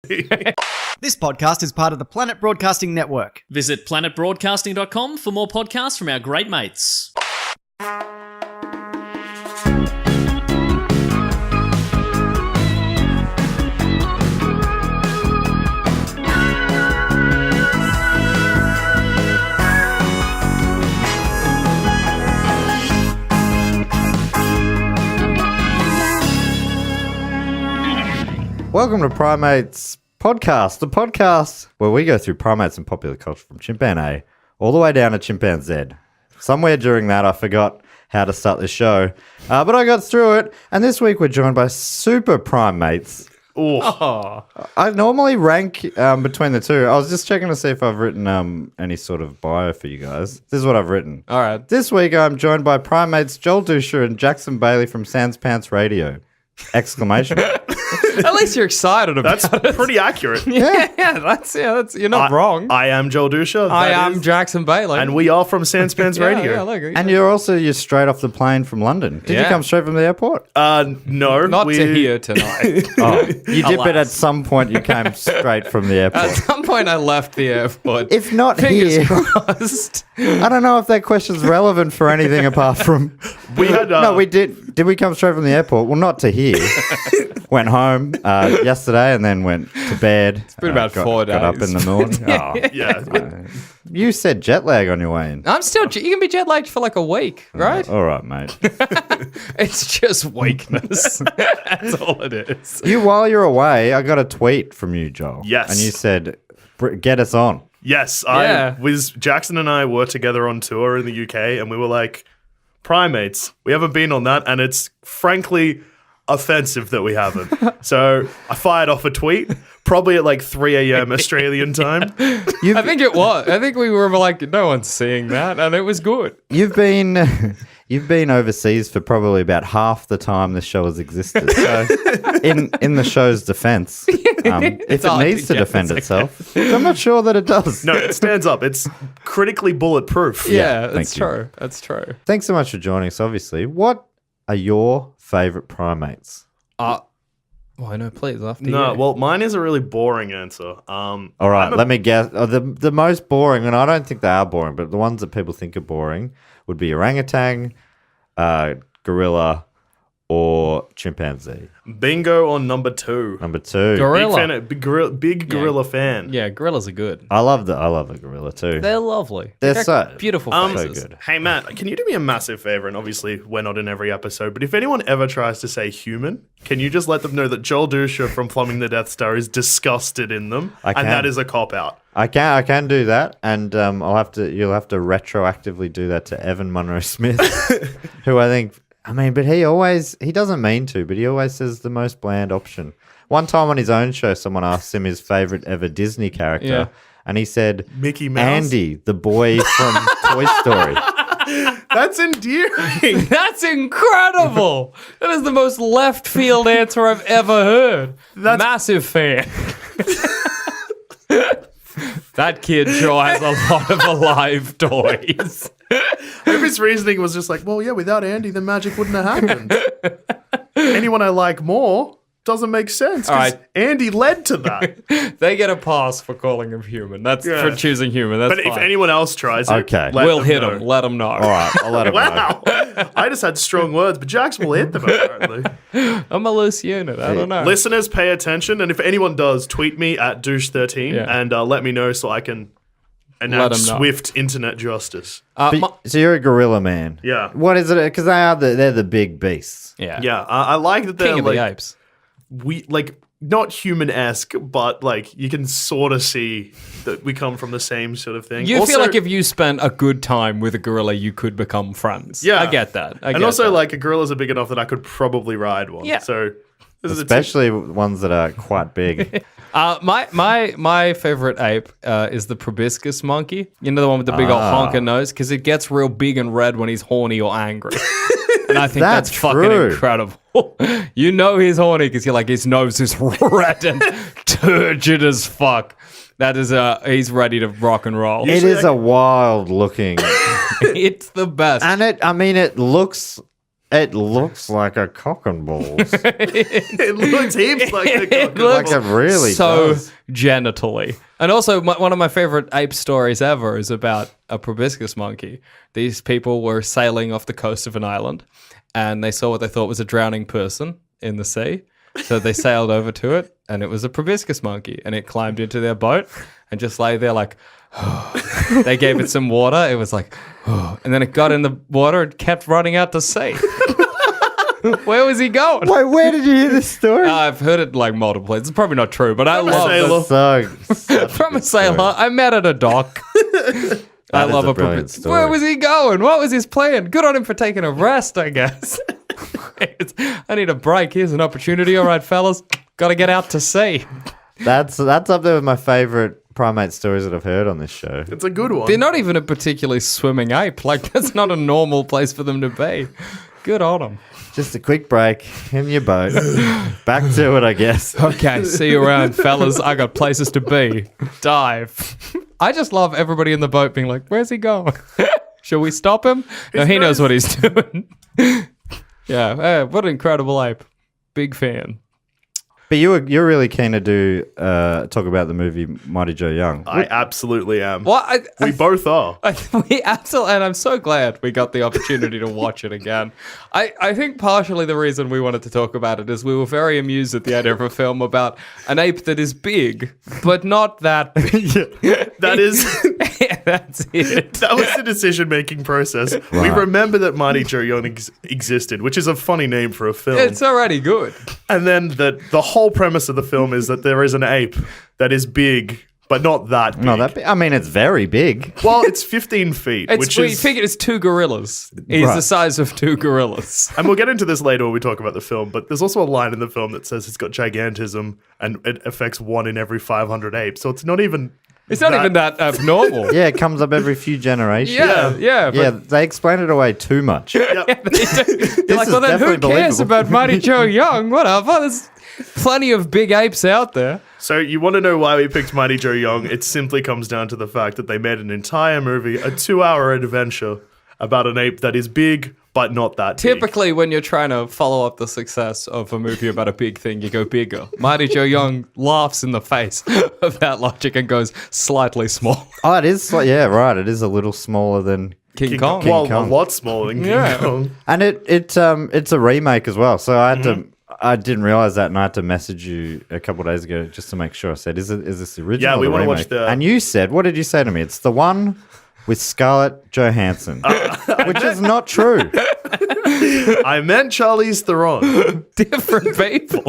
This podcast is part of the Planet Broadcasting Network. Visit planetbroadcasting.com for more podcasts from our great mates. Welcome to Primates Podcast, the podcast where we go through primates and popular culture from chimpan A all the way down to chimpan Z. Somewhere during that, I forgot how to start this show, but I got through it. And this week, we're joined by super primates. Oh. I normally rank between the two. I was just checking to see if I've written any sort of bio for you guys. This is what I've written. All right. This week, I'm joined by primates Joel Duscher and Jackson Baly from Sans Pants Radio! Exclamation. At least you're excited about it. That's pretty accurate. Yeah, that's you're not wrong. I am Joel Duscher. I am Jackson Baly. And we are from Sans Pants Radio. Yeah, look, And you're straight off the plane from London. Did you Yeah. come straight from the airport? No. not to here tonight. Oh, you did, but at some point you came straight from the At airport. some point I left the airport. If not Fingers here, crossed. I don't know if that question's relevant for anything apart from. We had, no, we did. Did we come straight from the airport? Well, not to here. Went home yesterday and then went to bed. It's been about 4 days. Got up in the morning. Oh, yeah. you said jet lag on your way in. I'm still. You can be jet lagged for like a week, right? All right, mate. It's just weakness. That's all it is. While you're away, I got a tweet from you, Joel. Yes. And you said, "Get us on." Yes. Yeah. Jackson and I were together on tour in the UK, and we were like, Primates. We haven't been on that, and it's frankly offensive that we haven't. So I fired off a tweet, probably at like 3 a.m. Australian time. I think it was. I think we were like, no one's seeing that, and it was good. You've been overseas for probably about half the time this show has existed. So, in the show's defense, if it hard needs to to get defend this itself, which I'm not sure that it does. No, it stands up. It's critically bulletproof. Yeah, thank that's you. true. That's true. Thanks so much for joining us. Obviously, what are your favorite primates? Why no, please, after No, you. well, mine is a really boring answer. All right, let me guess. The most boring, and I don't think they are boring, but the ones that people think are boring would be orangutan, gorilla, or chimpanzee. Bingo on number 2. Number 2. Gorilla. Big gorilla fan. Yeah, gorillas are good. I love a gorilla too. They're lovely. They're They've so got beautiful so faces. good. Hey, Matt, can you do me a massive favor? And obviously, we're not in every episode, but if anyone ever tries to say human, can you just let them know that Joel Duscher from Plumbing the Death Star is disgusted in them? I can. And that is a cop-out. I can do that, and you'll have to retroactively do that to Evan Munroe Smith, who I think. I mean, but he doesn't mean to, but he always says the most bland option. One time on his own show, someone asked him his favorite ever Disney character, Yeah. and he said, Mickey Mouse? Andy, the boy from Toy Story. That's endearing. That's incredible. That is the most left field answer I've ever heard. Massive fan. That kid sure has a lot of alive toys. If his reasoning was just like, well, yeah, without Andy, the magic wouldn't have happened. Anyone I like more doesn't make sense. 'Cause All right. Andy led to that. They get a pass for calling him human. That's for choosing human. That's But fine. if anyone else tries it, Okay. We'll hit him. Let him know. All right, I'll let him know. Wow. I just had strong words, but Jackson will hit them apparently. I'm a loose unit. I don't know. Listeners, pay attention. And if anyone does, tweet me at douche13 Yeah. and let me know so I can Let enact 'em know. swift internet justice. So you're a gorilla man. Yeah. What is it? Because they're the big beasts. yeah. Yeah, I like that they're King of like the apes. not human-esque, but like you can sort of see that we come from the same sort of thing. You Also- feel like if you spent a good time with a gorilla, you could become friends. Yeah. I get that. and also like a gorillas are big enough that I could probably ride one. Yeah. So this is a Especially ones that are quite big. my favorite ape is the Proboscis Monkey. You know, the one with the big old honker nose, because it gets real big and red when he's horny or angry. And I think that's fucking true? incredible. You know he's horny because you're like, his nose is red and turgid as fuck. That is he's ready to rock and roll. It is a wild looking, It's the best. and it looks It looks like a cock and balls. It looks heaps like a cock. Like it really so does. genitally. And also, one of my favorite ape stories ever is about a proboscis monkey. These people were sailing off the coast of an island, and they saw what they thought was a drowning person in the sea. So they sailed over to it, and it was a proboscis monkey, and it climbed into their boat and just lay there like, they gave it some water. It was like, and then it got in the water and kept running out to sea. Where was he going? Wait, where did you hear this story? I've heard it like multiple places. It's probably not true, but I love sailor. So from a sailor. I met at a dock. I is love a a brilliant story. Where was he going? What was his plan? Good on him for taking a rest, I guess. I need a break. Here's an opportunity. All right, fellas. Got to get out to sea. That's up there with my favorite primate stories that I've heard on this show. It's a good one. They're not even a particularly swimming ape. Like, that's not a normal place for them to be. Good on them. Just a quick break in your boat. Back to it, I guess. Okay, see you around, fellas. I got places to be. Dive. I just love everybody in the boat being like, where's he going? Shall we stop him? No, he knows what he's doing. Yeah, what an incredible ape. Big fan. But you're really keen to do talk about the movie Mightyjoyoung. I absolutely am. Well, We both are. we absolutely, and I'm so glad we got the opportunity to watch it again. I think partially the reason we wanted to talk about it is we were very amused at the idea of a film about an ape that is big, but not that big. That is... That's it. That was the decision-making process. We remember that Mightyjoyoung existed, which is a funny name for a film. It's already good. And then the whole premise of the film is that there is an ape that is big, but not that big. No, that I mean, it's very big. Well, it's 15 feet, which We is... figured it's 2 gorillas. He's Right. the size of 2 gorillas. And we'll get into this later when we talk about the film, but there's also a line in the film that says it's got gigantism and it affects 1 in every 500 apes. So it's not even... It's not even that abnormal. Yeah, it comes up every few generations. Yeah. Yeah, But they explain it away too much. they're like, is well, then who definitely cares believable. about Mightyjoyoung? Whatever. There's plenty of big apes out there. So you want to know why we picked Mightyjoyoung? It simply comes down to the fact that they made an entire movie, a 2-hour adventure about an ape that is big, but not that big. Typically, when you're trying to follow up the success of a movie about a big thing, you go bigger. Mightyjoyoung laughs in the face of that logic and goes slightly small. Oh, it is. Yeah, right. It is a little smaller than. King Kong. Well, Kong. a lot smaller than King Kong. And it's a remake as well. So I had Mm-hmm. to. I didn't realize that, and I had to message you a couple of days ago just to make sure. I said, "Is this the original?" Yeah, we or the wanna watch remake?" the- And you said, "What did you say to me? It's the one with Scarlett Johansson," which is not true. I meant Charlize Theron. Different people.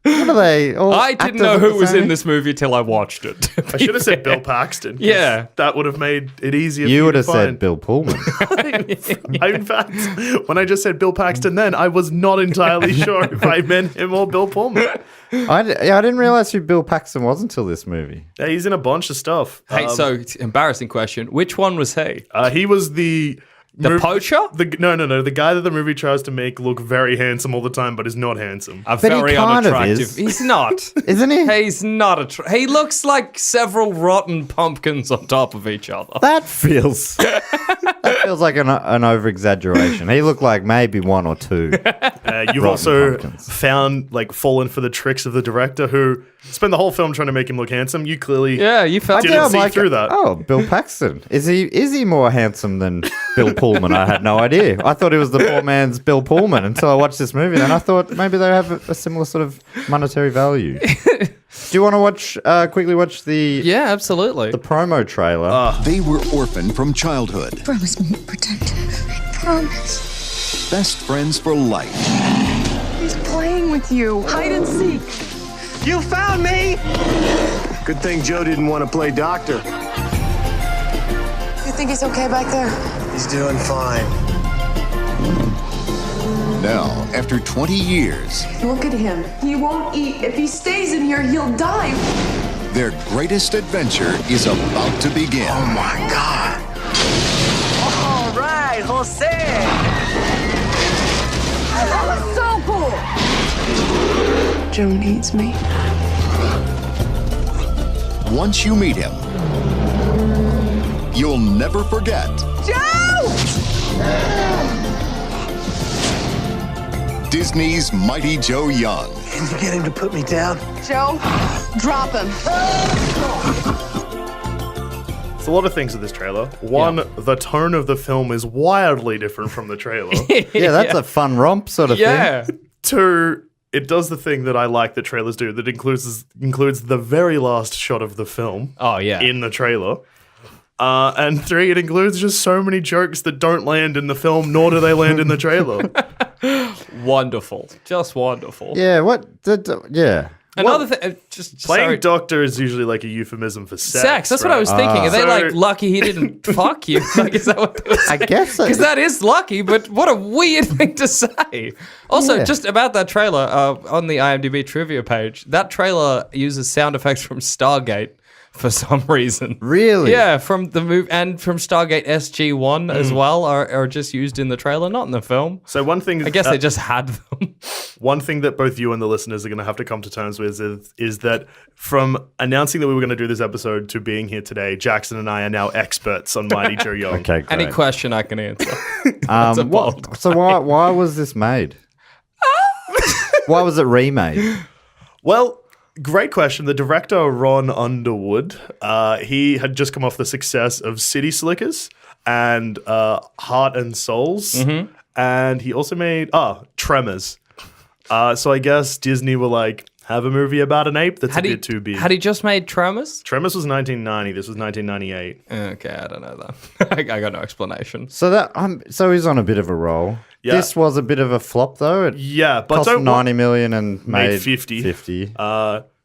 What are they? All I didn't actors know of who the was same- in this movie till I watched it. I should have said Bill Paxton. 'cause Yeah. That would have made it easier for You you would to have said find. Bill Pullman. In fact, when I just said Bill Paxton then, I was not entirely sure if I meant him or Bill Pullman. I didn't realize who Bill Paxton was until this movie. Yeah, he's in a bunch of stuff. Hey, so embarrassing question. Which one was he? He was the poacher? No, the guy that the movie tries to make look very handsome all the time, but is not handsome. A But he very kind of unattractive. is. He's not. Isn't he? He's not he looks like several rotten pumpkins on top of each other. That feels like an over exaggeration. He looked like maybe 1 or 2. You've Rotten also pumpkins. fallen for the tricks of the director who spent the whole film trying to make him look handsome. You clearly Yeah, you felt Didn't I'm see through that. Oh, Bill Paxton. Is he more handsome than Bill Pullman? I had no idea. I thought he was the poor man's Bill Pullman until I watched this movie. And I thought maybe they have a similar sort of monetary value. Do you want to quickly watch the Yeah, absolutely. promo trailer? They were orphaned from childhood, Promise me protective. I promise. best friends for life. He's playing with you. Hide and seek. You found me! Good thing Joe didn't want to play doctor. You think he's okay back there? He's doing fine. Now, after 20 years, Look at him. He won't eat. If he stays in here, he'll die. their greatest adventure is about to begin. Oh my God. All right, Jose. That was so cool. Joe needs me. Once you meet him, you'll never forget Joe! Disney's Mighty Joe Young. Can you get him to put me down? Joe, drop him. There's a lot of things in this trailer. One, the tone of the film is wildly different from the trailer. Yeah, that's a fun romp sort of Yeah. thing. Two, it does the thing that I like that trailers do that includes the very last shot of the film Oh, yeah. in the trailer. And three, it includes just so many jokes that don't land in the film, nor do they land in the trailer. Wonderful. Just wonderful. Yeah, yeah. Another thing, Playing doctor is usually like a euphemism for sex. sex. That's what I was thinking. Are they So- like lucky he didn't fuck you? Like, is that what they were I saying? guess so. Because that is lucky, but what a weird thing to say. Also, Yeah. just about that trailer on the IMDb trivia page, that trailer uses sound effects from Stargate for some reason. Really? Yeah, from the movie and from Stargate SG-1 as well are just used in the trailer, not in the film. So one thing, I guess they just had them. one thing that both you and the listeners are going to have to come to terms with is that from announcing that we were going to do this episode to being here today, Jackson and I are now experts on Mighty Joe Young. Okay, great. Any question I can answer. a bold So why was this made? Why was it remade? Well, great question. The director, Ron Underwood, he had just come off the success of City Slickers and Heart and Souls. Mm-hmm. And he also made Tremors. So I guess Disney were like, have a movie about an ape that's a bit too big. Had he just made Tremors? Tremors was 1990. This was 1998. Okay, I don't know that. I got no explanation. So so he's on a bit of a roll. Yeah. This was a bit of a flop though. It Yeah, but cost don't 90 million and made 50. 50.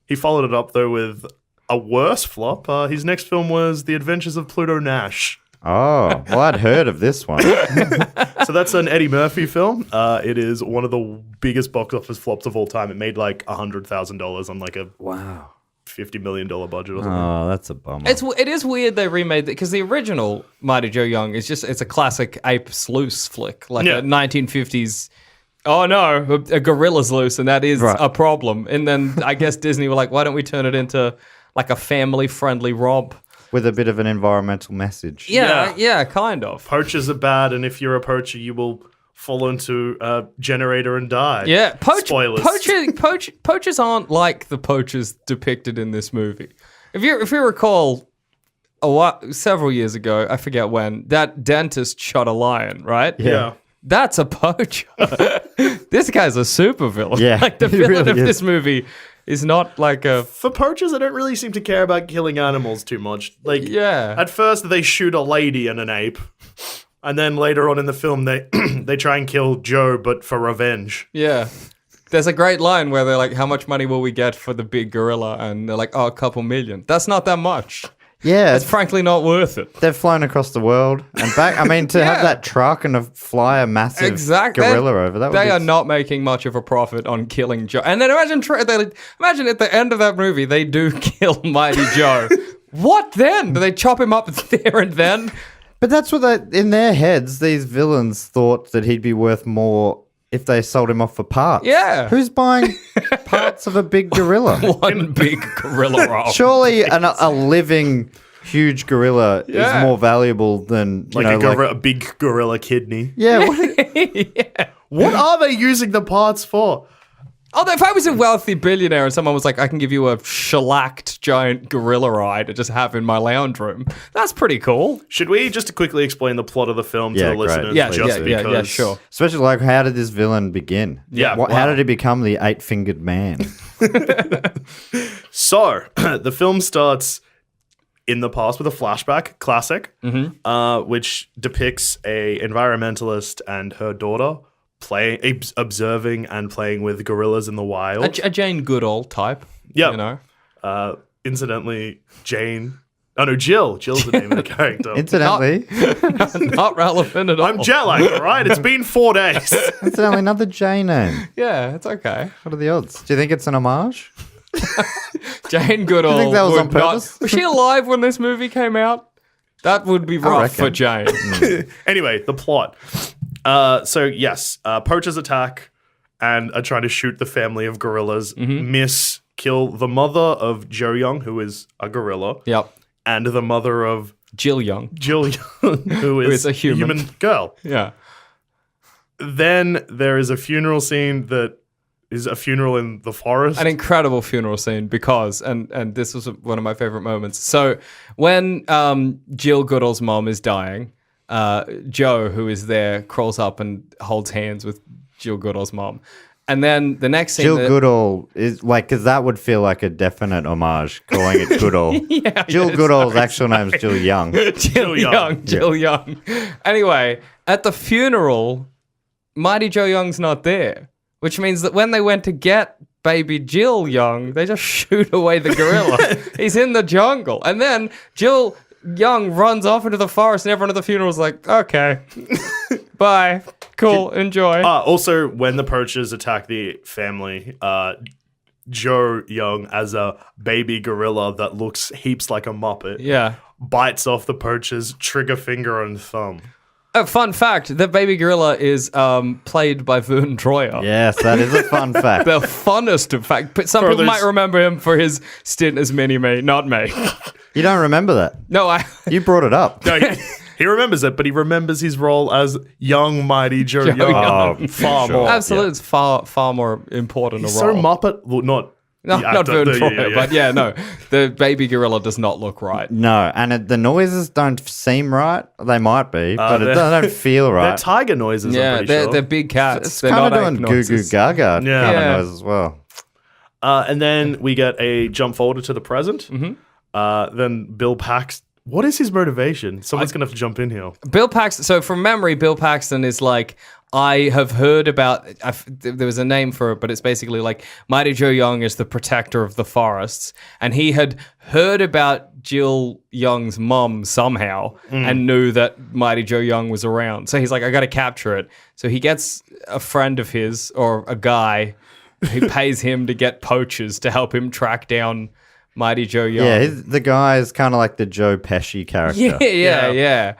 He followed it up though with a worse flop. His next film was The Adventures of Pluto Nash. Oh, well, I'd heard of this one. So that's an Eddie Murphy film. It is one of the biggest box office flops of all time. It made like $100,000 on like a $50 million budget or something. Oh, that's a bummer. It is weird they remade it because the original Mighty Joe Young is it's a classic ape loose flick, like Yeah. a 1950s. Oh no, a gorilla's loose, and that is a problem. And then I guess Disney were like, why don't we turn it into like a family-friendly romp? With a bit of an environmental message. Yeah, kind of. Poachers are bad, and if you're a poacher, you will fall into a generator and die. Yeah, Spoilers. Poachers aren't like the poachers depicted in this movie. If you recall, several years ago, I forget when, that dentist shot a lion, right? Yeah. That's a poacher. This guy's a supervillain. Yeah, Like the he villain really of is. this movie is not like a... For poachers, I don't really seem to care about killing animals too much. Like, Yeah. at first they shoot a lady and an ape, and then later on in the film they they try and kill Joe, but for revenge. Yeah. There's a great line where they're like, how much money will we get for the big gorilla? And they're like, oh, a couple million. That's not that much. Yeah, It's frankly not worth it. they've flown across the world and back. I mean, to have that truck and fly a massive gorilla over, that would They be... are not making much of a profit on killing Joe. And then imagine at the end of that movie, they do kill Mighty Joe. What then? Do they chop him up there and then? But that's what in their heads, these villains thought that he'd be worth more if they sold him off for parts. Yeah. Who's buying parts of a big gorilla? One big gorilla roll. Surely a living huge gorilla Yeah. is more valuable than Like a big gorilla kidney. Yeah. What, What are they using the parts for? Although if I was a wealthy billionaire and someone was like, I can give you a shellacked giant gorilla eye to just have in my lounge room, that's pretty cool. Should we just quickly explain the plot of the film to Yeah, the great. listeners? Yeah, just yeah, because sure. Especially like, how did this villain begin? Yeah, How did he become the 8-fingered man? So, the film starts in the past with a flashback, classic, which depicts a environmentalist and her daughter observing and playing with gorillas in the wild. A Jane Goodall type. Yeah. You know? Incidentally, Jane... Oh, no, Jill. Jill's the name of the character. Incidentally, Not relevant at all. I'm jet lagged, all right? It's been 4 days. incidentally, another J name. Yeah, it's okay. What are the odds? Do you think it's an homage? Jane Goodall. You think that was would on purpose? Was she alive when this movie came out? That would be rough for reckon. Jane. Anyway, the plot. So, yes, poachers attack and are trying to shoot the family of gorillas, kill the mother of Joe Young, who is a gorilla, Yep. and the mother of Jill Young. Jill Young, who is a human. girl. Yeah. Then there is a funeral scene that is a funeral in the forest. An incredible funeral scene because, and this was one of my favorite moments. So when Jill Goodall's mom is dying, Joe, who is there, crawls up and holds hands with Jill Goodall's mom. And then the next scene... Jill Goodall is like, because that would feel like a definite homage, calling it Goodall. Jill Goodall's actual name's Jill Young. Jill Young. Anyway, at the funeral, Mightyjoyoung's not there, which means that when they went to get baby Jill Young, they just shoot away the gorilla. He's in the jungle. And then Jill Young runs off into the forest and everyone at the funeral is like, okay, bye. Cool, enjoy. Also, when the poachers attack the family, Joe Young, as a baby gorilla that looks heaps like a Muppet, bites off the poacher's trigger finger and thumb. A fun fact, the baby gorilla is played by Vern Troyer. Yes, that is a fun fact. The funnest of fact. But some people might remember him for his stint as Mini-Me, not me. You don't remember that? No, You brought it up. No, he remembers it, but he remembers his role as young Mightyjoyoung. Oh, far sure. more. Absolutely, it's far more important He's a role. so Muppet. Well, not Vern Troyer, but no, the baby gorilla does not look right. No, and the noises don't seem right. They might be, but they don't feel right. They're tiger noises, I'm pretty sure. They're big cats. It's They're kind not of doing goo goo gaga kind of noise as well. And then we get a jump forward to the present. Then Bill Paxton. What is his motivation? Someone's going to have to jump in here. Bill Paxton. So from memory, Bill Paxton is like, I have heard about, there was a name for it, but it's basically like Mightyjoyoung is the protector of the forests. And he had heard about Jill Young's mom somehow and knew that Mightyjoyoung was around. So he's like, I got to capture it. So he gets a friend of his or a guy who pays him to get poachers to help him track down Mightyjoyoung. Yeah, the guy is kind of like the Joe Pesci character. Yeah.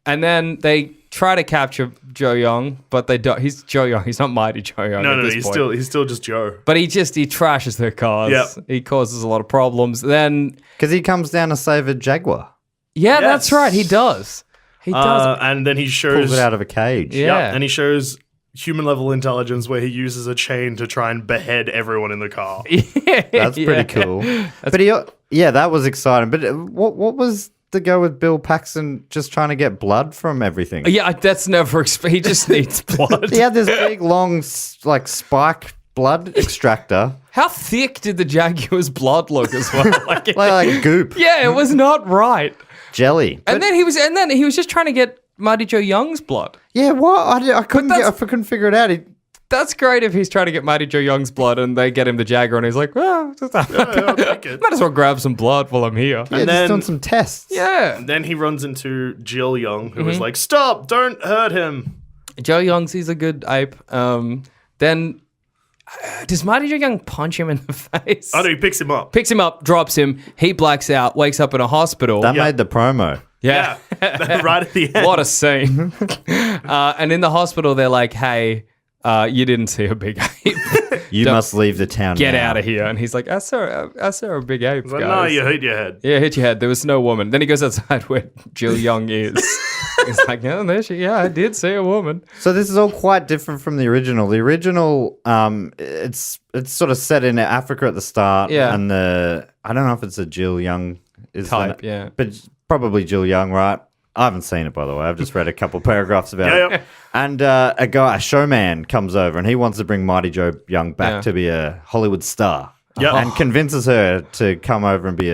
And then they try to capture Joe Young, but they don't. He's Joe Young. He's not Mightyjoyoung. No, he's still just Joe. But he trashes their cars. Yep. He causes a lot of problems. Then because he comes down to save a jaguar. Yeah, that's right. He does. He does. And then he shows pulls it out of a cage. Yeah. And he shows human level intelligence where he uses a chain to try and behead everyone in the car. That's pretty cool. That was exciting. But what was the go with Bill Paxton just trying to get blood from everything? Yeah, that's never. He just needs blood. He had this big long spike blood extractor. How thick did the jaguar's blood look as well? like goop. Yeah, it was not right. Jelly. And then he was just trying to get Mightyjoyoung's blood. Yeah, what? I couldn't figure it out. That's great if he's trying to get Mightyjoyoung's blood and they get him the Jaguar and he's like, well, I'll take it. might as well grab some blood while I'm here. Yeah, just doing some tests. Yeah. And then he runs into Jill Young, who is like, stop, don't hurt him. Joe Young's, he's a good ape. Then does Mightyjoyoung punch him in the face? Oh, no, he picks him up. Picks him up, drops him. He blacks out, wakes up in a hospital. That made the promo. Yeah. Right at the end. What a scene. And in the hospital, they're like, hey, you didn't see a big ape. You must leave the town Get now. out of here. And he's like, I saw a big ape, Like, guys. no, you hit your head. Yeah, hit your head. There was no woman. Then he goes outside where Jill Young is. He's like, oh, there she. Yeah, I did see a woman. So this is all quite different from the original. The original, it's sort of set in Africa at the start. Yeah. And I don't know if it's a Jill Young Type, yeah. But probably Jill Young, right? I haven't seen it, by the way. I've just read a couple paragraphs about it. And a showman comes over and he wants to bring Mightyjoyoung back to be a Hollywood star. Yeah. And convinces her to come over and be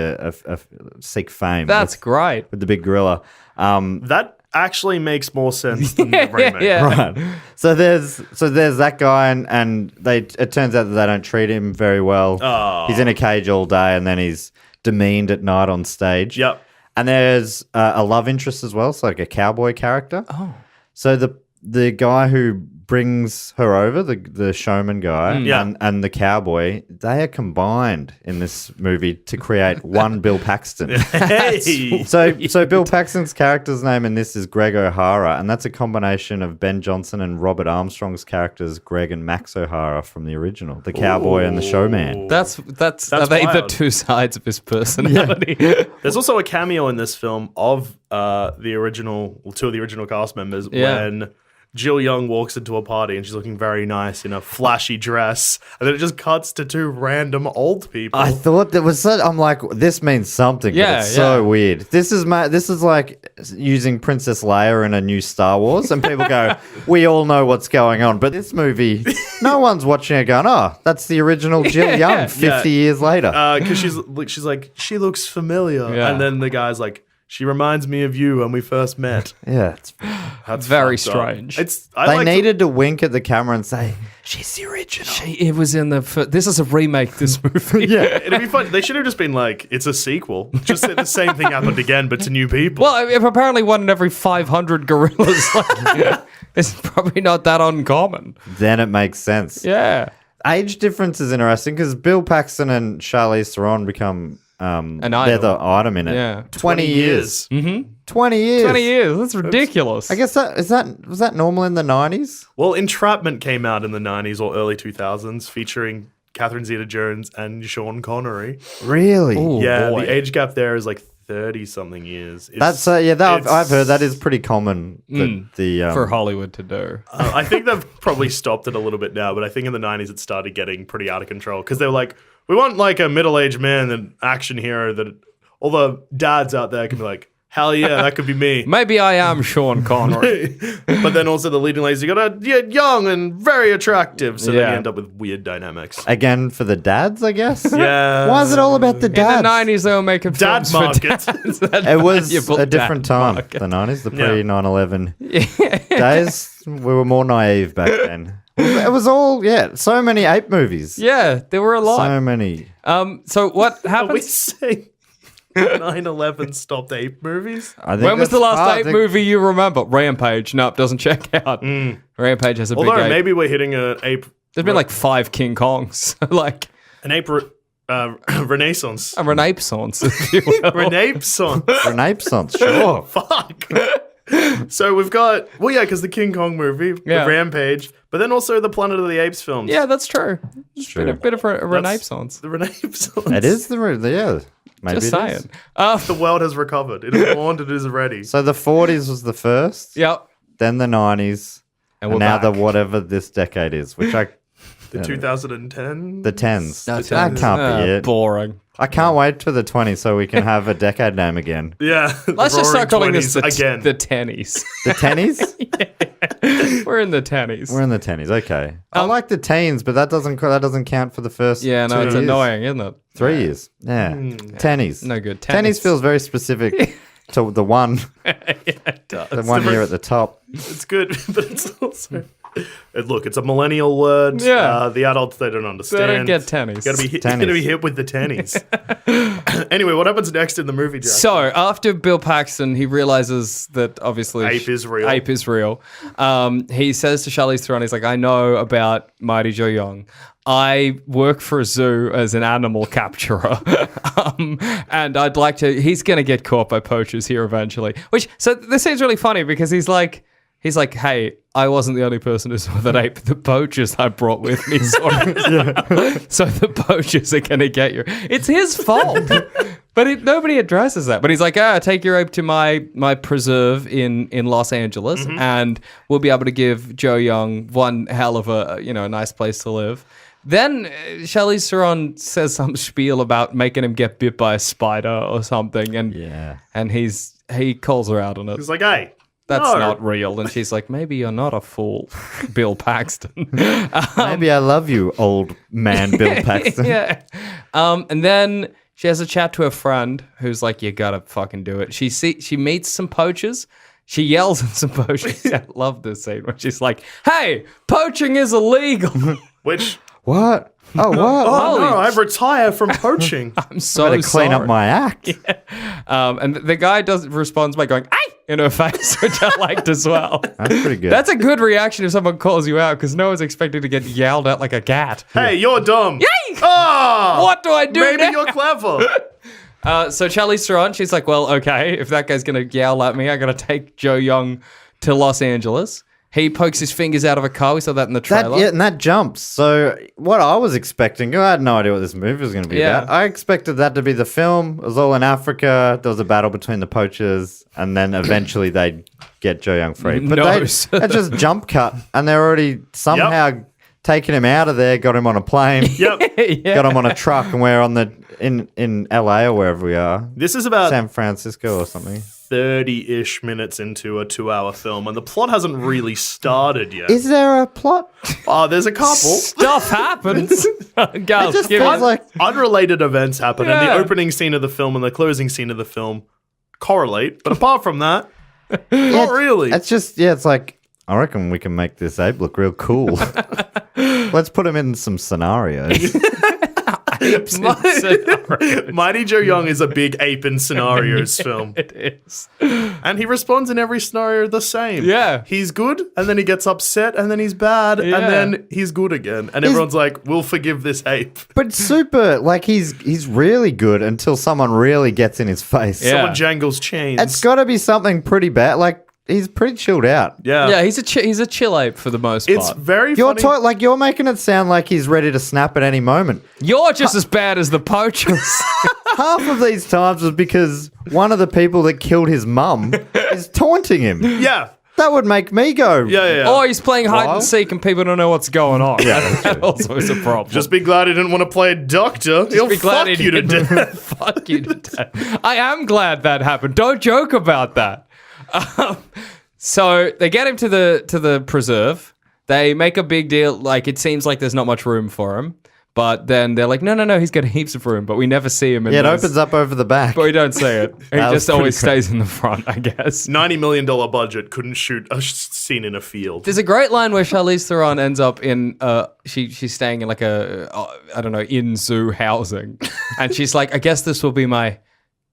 seek fame. That's great. With the big gorilla. That actually makes more sense than the remake. Yeah. Right. So there's that guy and it turns out that they don't treat him very well. Oh. He's in a cage all day and then he's demeaned at night on stage. Yep. And there's a love interest as well, so like a cowboy character. Oh. So the guy who brings her over, the showman guy, and the cowboy, they are combined in this movie to create one Bill Paxton. Hey. So Bill Paxton's character's name in this is Greg O'Hara, and that's a combination of Ben Johnson and Robert Armstrong's characters, Greg and Max O'Hara from the original, the cowboy and the showman. That's are they the wild. two sides of his personality? There's also a cameo in this film of two of the original cast members when Jill Young walks into a party and she's looking very nice in a flashy dress, and then it just cuts to two random old people. I thought that was so. I'm like, this means something. Yeah, but it's so weird. This is like using Princess Leia in a new Star Wars, and people go, "We all know what's going on." But this movie, no one's watching it going, "Oh, that's the original Jill Young 50 years later." Because she's like, she looks familiar, and then the guy's like, she reminds me of you when we first met. Yeah, That's very fucked up. strange. They needed to wink at the camera and say, "She's the original." It was in the. This is a remake. This movie. Yeah, it'd be fun. They should have just been like, it's a sequel. Just say the same thing happened again, but to new people. Well, if apparently one in every 500 gorillas, it's probably not that uncommon. Then it makes sense. Yeah. Age difference is interesting because Bill Paxton and Charlize Theron become they're idol. the item in it. Yeah. 20 years. 20 years. 20 years. That's ridiculous. I guess was that normal in the 90s? Well, Entrapment came out in the 90s or early 2000s, featuring Catherine Zeta-Jones and Sean Connery. Really? Ooh, Yeah, boy. the age gap there is like 30-something years. That's I've heard that is pretty common. For Hollywood to do. I think they've probably stopped it a little bit now, but I think in the 90s it started getting pretty out of control because they were like, we want like a middle-aged man, an action hero that all the dads out there can be like, hell yeah, that could be me. Maybe I am Sean Connery. But then also the leading ladies, you gotta get young and very attractive, so then you Yeah. end up with weird dynamics. Again for the dads, I guess. Yeah. Why is it all about the In dads? the 90s, they were making Dad films market. for dads. That It was valuable a different dad time. market. The 90s, the Yeah. pre 9/11 days. We were more naive back then. It was all so many ape movies. Yeah, there were a lot. So many. So what Are we happened? saying 9/11 stopped ape movies? I think When was the that's last part- ape movie you remember? Rampage. Nope, doesn't check out. Rampage has a big Although ape. maybe we're hitting an ape There's been like 5 King Kongs. Like renaissance. a renaissance, if you will. Renaissance. Renaissance, sure. Fuck. So we've got, because the King Kong movie, Yeah. the Rampage, but then also the Planet of the Apes films. Yeah, that's true. It's been a bit of a renaissance. The Renaissance. It is maybe Just it saying. is. The world has recovered. It is born, it is ready. So the 40s was the first, Yep. then the 90s, And and we're now back. the whatever this decade is, which The 2010. the 10s. That's That can't be it. Boring. I can't wait for the 20s so we can have a decade name again. Yeah. Let's just start calling this the again. the tennies. The 10s? We're in the tennies. We're in the 10s. Okay. I like the teens, but that doesn't count for the first Yeah, no, 2 it's years. annoying, isn't it? 3 years. Yeah. Tennies. No good. Tennies feels very specific to the one. The 1 year at the top. It's good, but it's also. Look, it's a millennial word. Yeah. The adults, they don't understand. They don't get tennies. Gotta be Tennies. hip with the tennies. Anyway, what happens next in the movie, Jack? So after Bill Paxton, he realizes that obviously Ape is real. Ape is real. He says to Charlize Theron, he's like, I know about Mightyjoyoung. I work for a zoo as an animal capturer. And I'd like to, he's going to get caught by poachers here eventually. So this seems really funny because he's like, hey, I wasn't the only person who saw that ape. The poachers I brought with me saw it. So the poachers are going to get you. It's his fault. But nobody addresses that. But he's like, take your ape to my preserve in Los Angeles, and we'll be able to give Joe Young one hell of a nice place to live. Then Charlize Theron says some spiel about making him get bit by a spider or something, and he calls her out on it. He's like, hey. That's no. not real. And she's like, maybe you're not a fool, Bill Paxton. Maybe I love you, old man Bill Paxton. Yeah. And then she has a chat to her friend who's like, you gotta fucking do it. She meets some poachers. She yells at some poachers. I love this scene where she's like, hey, poaching is illegal. Which, What? Oh, what? oh no, I retire from poaching. I'm so Better clean sorry. up my act. And the guy responds by going, "Ay!" in her face, which I liked as well. That's pretty good. That's a good reaction if someone calls you out because no one's expected to get yelled at like a cat. Hey, you're dumb. Yay! Oh, What do I do maybe now? you're clever. So Charlize Theron, she's like, well, okay, if that guy's going to yell at me, I got to take Joe Young to Los Angeles. He pokes his fingers out of a car. We saw that in the trailer. And that jumps. So what I was expecting, I had no idea what this movie was going to be about. I expected that to be the film. It was all in Africa. There was a battle between the poachers, and then eventually they'd get Joe Young free. But they just jump cut, and they're already somehow taking him out of there, got him on a plane, got him on a truck, and we're on in LA or wherever we are. This is about San Francisco or something. 30-ish minutes into a 2-hour film, and the plot hasn't really started yet. Is there a plot? Oh, there's a couple. Stuff happens. It just feels like unrelated events happen, and the opening scene of the film and the closing scene of the film correlate. But apart from that, not really. It's just, it's like, I reckon we can make this ape look real cool. Let's put him in some scenarios. Mightyjoyoung is a big ape in scenarios film. It is. And he responds in every scenario the same. Yeah. He's good, and then he gets upset, and then he's bad, and then he's good again. And everyone's like, we'll forgive this ape. But super, like, he's really good until someone really gets in his face. Yeah. Someone jangles chains. It's got to be something pretty bad. Like, he's pretty chilled out. Yeah. He's a chill ape for the most part. It's very funny. You're making it sound like he's ready to snap at any moment. You're just as bad as the poachers. Half of these times was because one of the people that killed his mum is taunting him. Yeah. That would make me go. Yeah. Or he's playing hide and seek and people don't know what's going on. That also is a problem. Just be glad he didn't want to play a doctor. He'll fuck you to death. Fuck you to death. I am glad that happened. Don't joke about that. So they get him to the preserve. They make a big deal. Like, it seems like there's not much room for him. But then they're like, no, he's got heaps of room. But we never see him. It opens up over the back. But we don't see it. He just always stays in the front, I guess. $90 million budget, couldn't shoot a scene in a field. There's a great line where Charlize Theron ends up in, she's staying in like in zoo housing. And she's like, I guess this will be my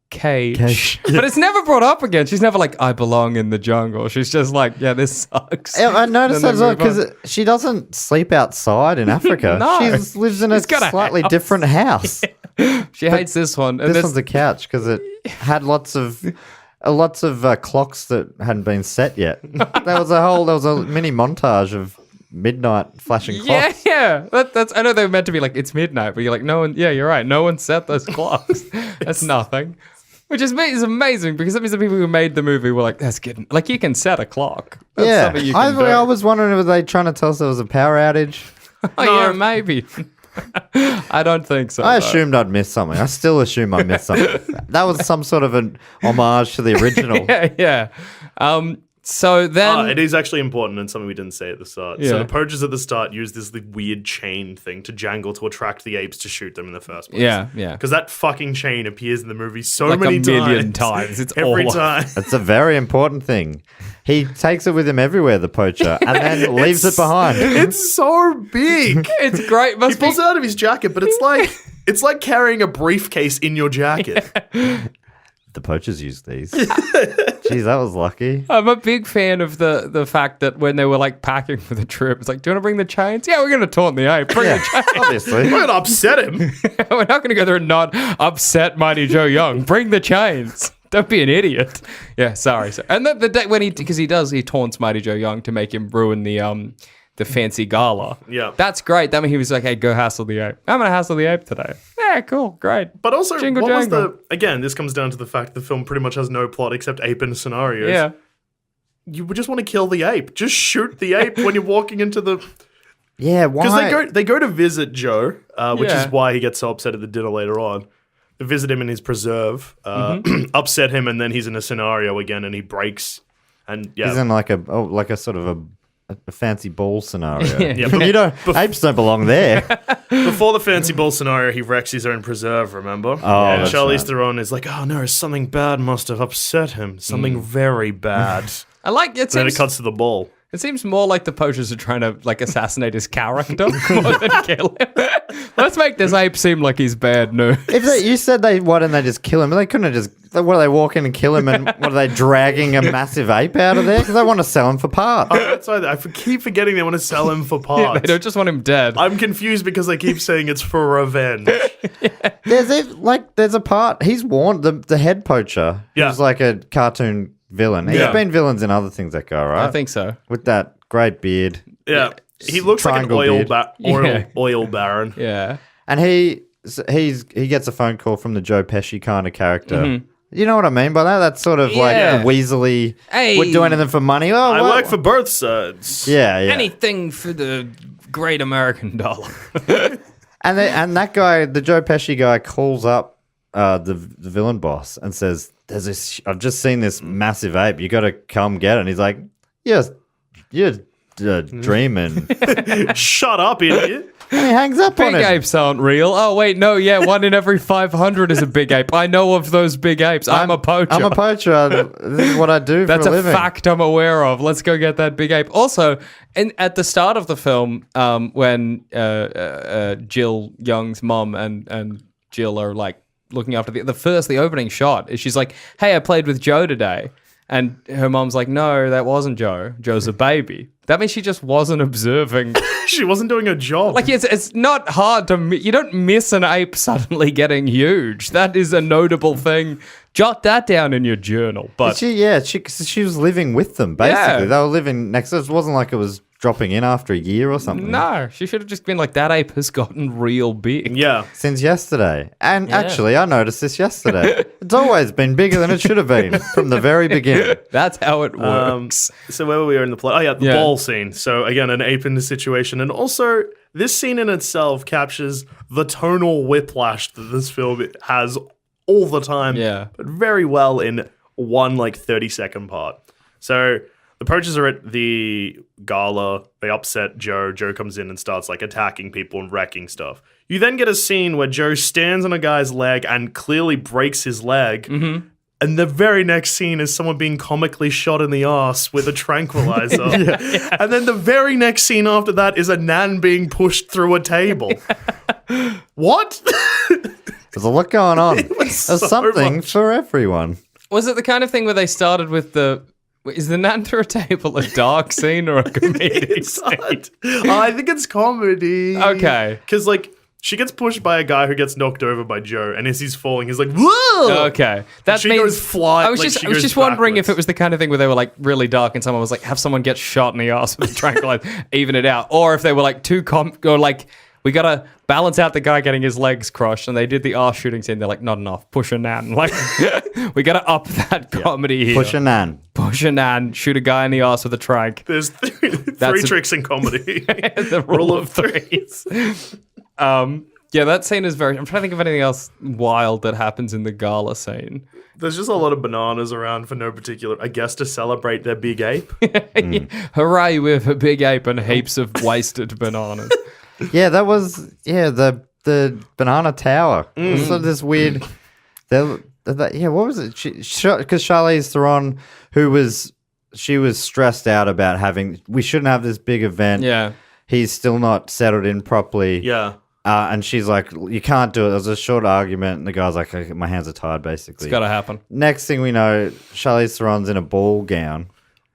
cage. But it's never brought up again. She's never like, I belong in the jungle. She's just like, yeah, this sucks. I noticed that as well because she doesn't sleep outside in Africa. No. She lives in a slightly different house. She hates this one. And this one's a couch because it had lots of clocks that hadn't been set yet. There was a mini montage of midnight flashing clocks. Yeah. That's. I know they were meant to be like, it's midnight, but you're like, no one. Yeah, you're right. No one set those clocks. That's nothing. Which is amazing because that means the people who made the movie were like, that's getting, like, you can set a clock. That's something you can do. I was wondering, were they trying to tell us there was a power outage? Yeah, maybe. I don't think so. I assumed I'd missed something. I still assume I missed something. That was some sort of an homage to the original. Yeah. So then... it is actually important and something we didn't say at the start. Yeah. So the poachers at the start use this weird chain thing to jangle to attract the apes to shoot them in the first place. Yeah. Because that fucking chain appears in the movie so like many a million times. It's every all time. It's a very important thing. He takes it with him everywhere, the poacher, and then leaves it behind. It's so big. It's great. He pulls it out of his jacket, but it's like carrying a briefcase in your jacket. The poachers use these. Jeez, that was lucky. I'm a big fan of the fact that when they were like packing for the trip, it's like, do you want to bring the chains? Yeah, we're going to taunt the ape. Bring the chains. Obviously. We're going to upset him. We're not going to go there and not upset Mightyjoyoung. Bring the chains. Don't be an idiot. Yeah, sorry. And the day when he taunts Mightyjoyoung to make him ruin the fancy gala. Yeah. That's great. That means he was like, hey, go hassle the ape. I'm going to hassle the ape today. Yeah, cool. Great. But also, Jingle what was jangle. again, this comes down to the fact the film pretty much has no plot except ape and scenarios. Yeah. You would just want to kill the ape. Just shoot the ape when you're walking into the... Yeah, why? Because they go to visit Joe, which is why he gets so upset at the dinner later on. They visit him in his preserve, upset him, and then he's in a scenario again, and he breaks. And He's in like a sort of a fancy ball scenario. Yeah, but apes don't belong there. Before the fancy ball scenario, he wrecks his own preserve, remember? Oh, and that's Charlize right. Theron is like, oh no, something bad must have upset him. Something very bad. I like it. Then it cuts to the ball. It seems more like the poachers are trying to like assassinate his character more than kill him. Let's make this ape seem like he's bad news. You said why didn't they just kill him? They couldn't have just. What do they walk in and kill him? And what are they dragging a massive ape out of there? Because they want to sell him for parts. Oh, that's why I keep forgetting they want to sell him for parts. They don't just want him dead. I'm confused because they keep saying it's for revenge. There's a part he's warned the head poacher. Yeah. Who's like a cartoon villain. He's been villains in other things that go right. I think so. With that great beard. Yeah. He looks like an Triangle oil baron. Yeah. And he gets a phone call from the Joe Pesci kind of character. Mm-hmm. You know what I mean by that? That's sort of like Yeah. the Weasley. Hey. Would do anything for money. Oh, I what? work for both sides. Yeah. Anything for the great American dollar. And that guy, the Joe Pesci guy, calls up the villain boss and says, "There's this. I've just seen this massive ape. You got to come get it." And he's like, "Yes, you're dreaming." Shut up, idiot. And he hangs up Big on it. apes aren't real. Oh, wait, no, yeah, 1 in every 500 is a big ape. I know of those big apes. I'm a poacher. I'm a poacher. This is what I do That's for a a living. fact I'm aware of. Let's go get that big ape. Also, at the start of the film, when Jill Young's mom and Jill are like looking after the opening shot is she's like, "Hey, I played with Joe today," and her mom's like, "No, that wasn't Joe. Joe's a baby." That means she just wasn't observing. She wasn't doing her job. Like it's not hard to you don't miss an ape suddenly getting huge. That is a notable thing. Jot that down in your journal. But She was living with them basically. Yeah. They were living next to us. It wasn't like it was dropping in after a year or something. no, she should have just been like, that ape has gotten real big. yeah. Since yesterday. And actually, I noticed this yesterday. It's always been bigger than it should have been from the very beginning. That's how it works. So where were we in the plot? Oh yeah, the Yeah. ball scene. So again, an ape in the situation, and also this scene in itself captures the tonal whiplash that this film has all the time. Yeah. but very well in one 30-second part. So the poachers are at the gala. They upset Joe. Joe comes in and starts attacking people and wrecking stuff. You then get a scene where Joe stands on a guy's leg and clearly breaks his leg. Mm-hmm. And the very next scene is someone being comically shot in the ass with a tranquilizer. And then the very next scene after that is a nan being pushed through a table. What? There's a lot going on. There's so something much. for everyone. Was it the kind of thing where they started with is the nan through a table a dark scene or a comedic scene? I think it's comedy. Okay. Because, she gets pushed by a guy who gets knocked over by Joe, and as he's falling, he's like, whoa! Okay, that she means goes flying. I was just wondering if it was the kind of thing where they were really dark, and someone was like, "Have someone get shot in the ass with a tranquilizer, even it out," or if they were we gotta balance out the guy getting his legs crushed, and they did the ass shooting scene. They're like, "Not enough. Push a nan. We gotta up that comedy here. Push a nan. Push a nan. Shoot a guy in the ass with a trank. There's three tricks in comedy. The rule of threes." Yeah, that scene is I'm trying to think of anything else wild that happens in the gala scene. There's just a lot of bananas around for no particular, I guess, to celebrate their big ape. Hooray, we have a big ape and heaps of wasted bananas. Yeah, that was the banana tower. It was sort of this weird. What was it? Because Charlize Theron, she was stressed out about we shouldn't have this big event. Yeah. He's still not settled in properly. Yeah. And she's like, "You can't do it." There was a short argument, and the guy's like, "Okay, my hands are tied, basically." It's got to happen. Next thing we know, Charlize Theron's in a ball gown.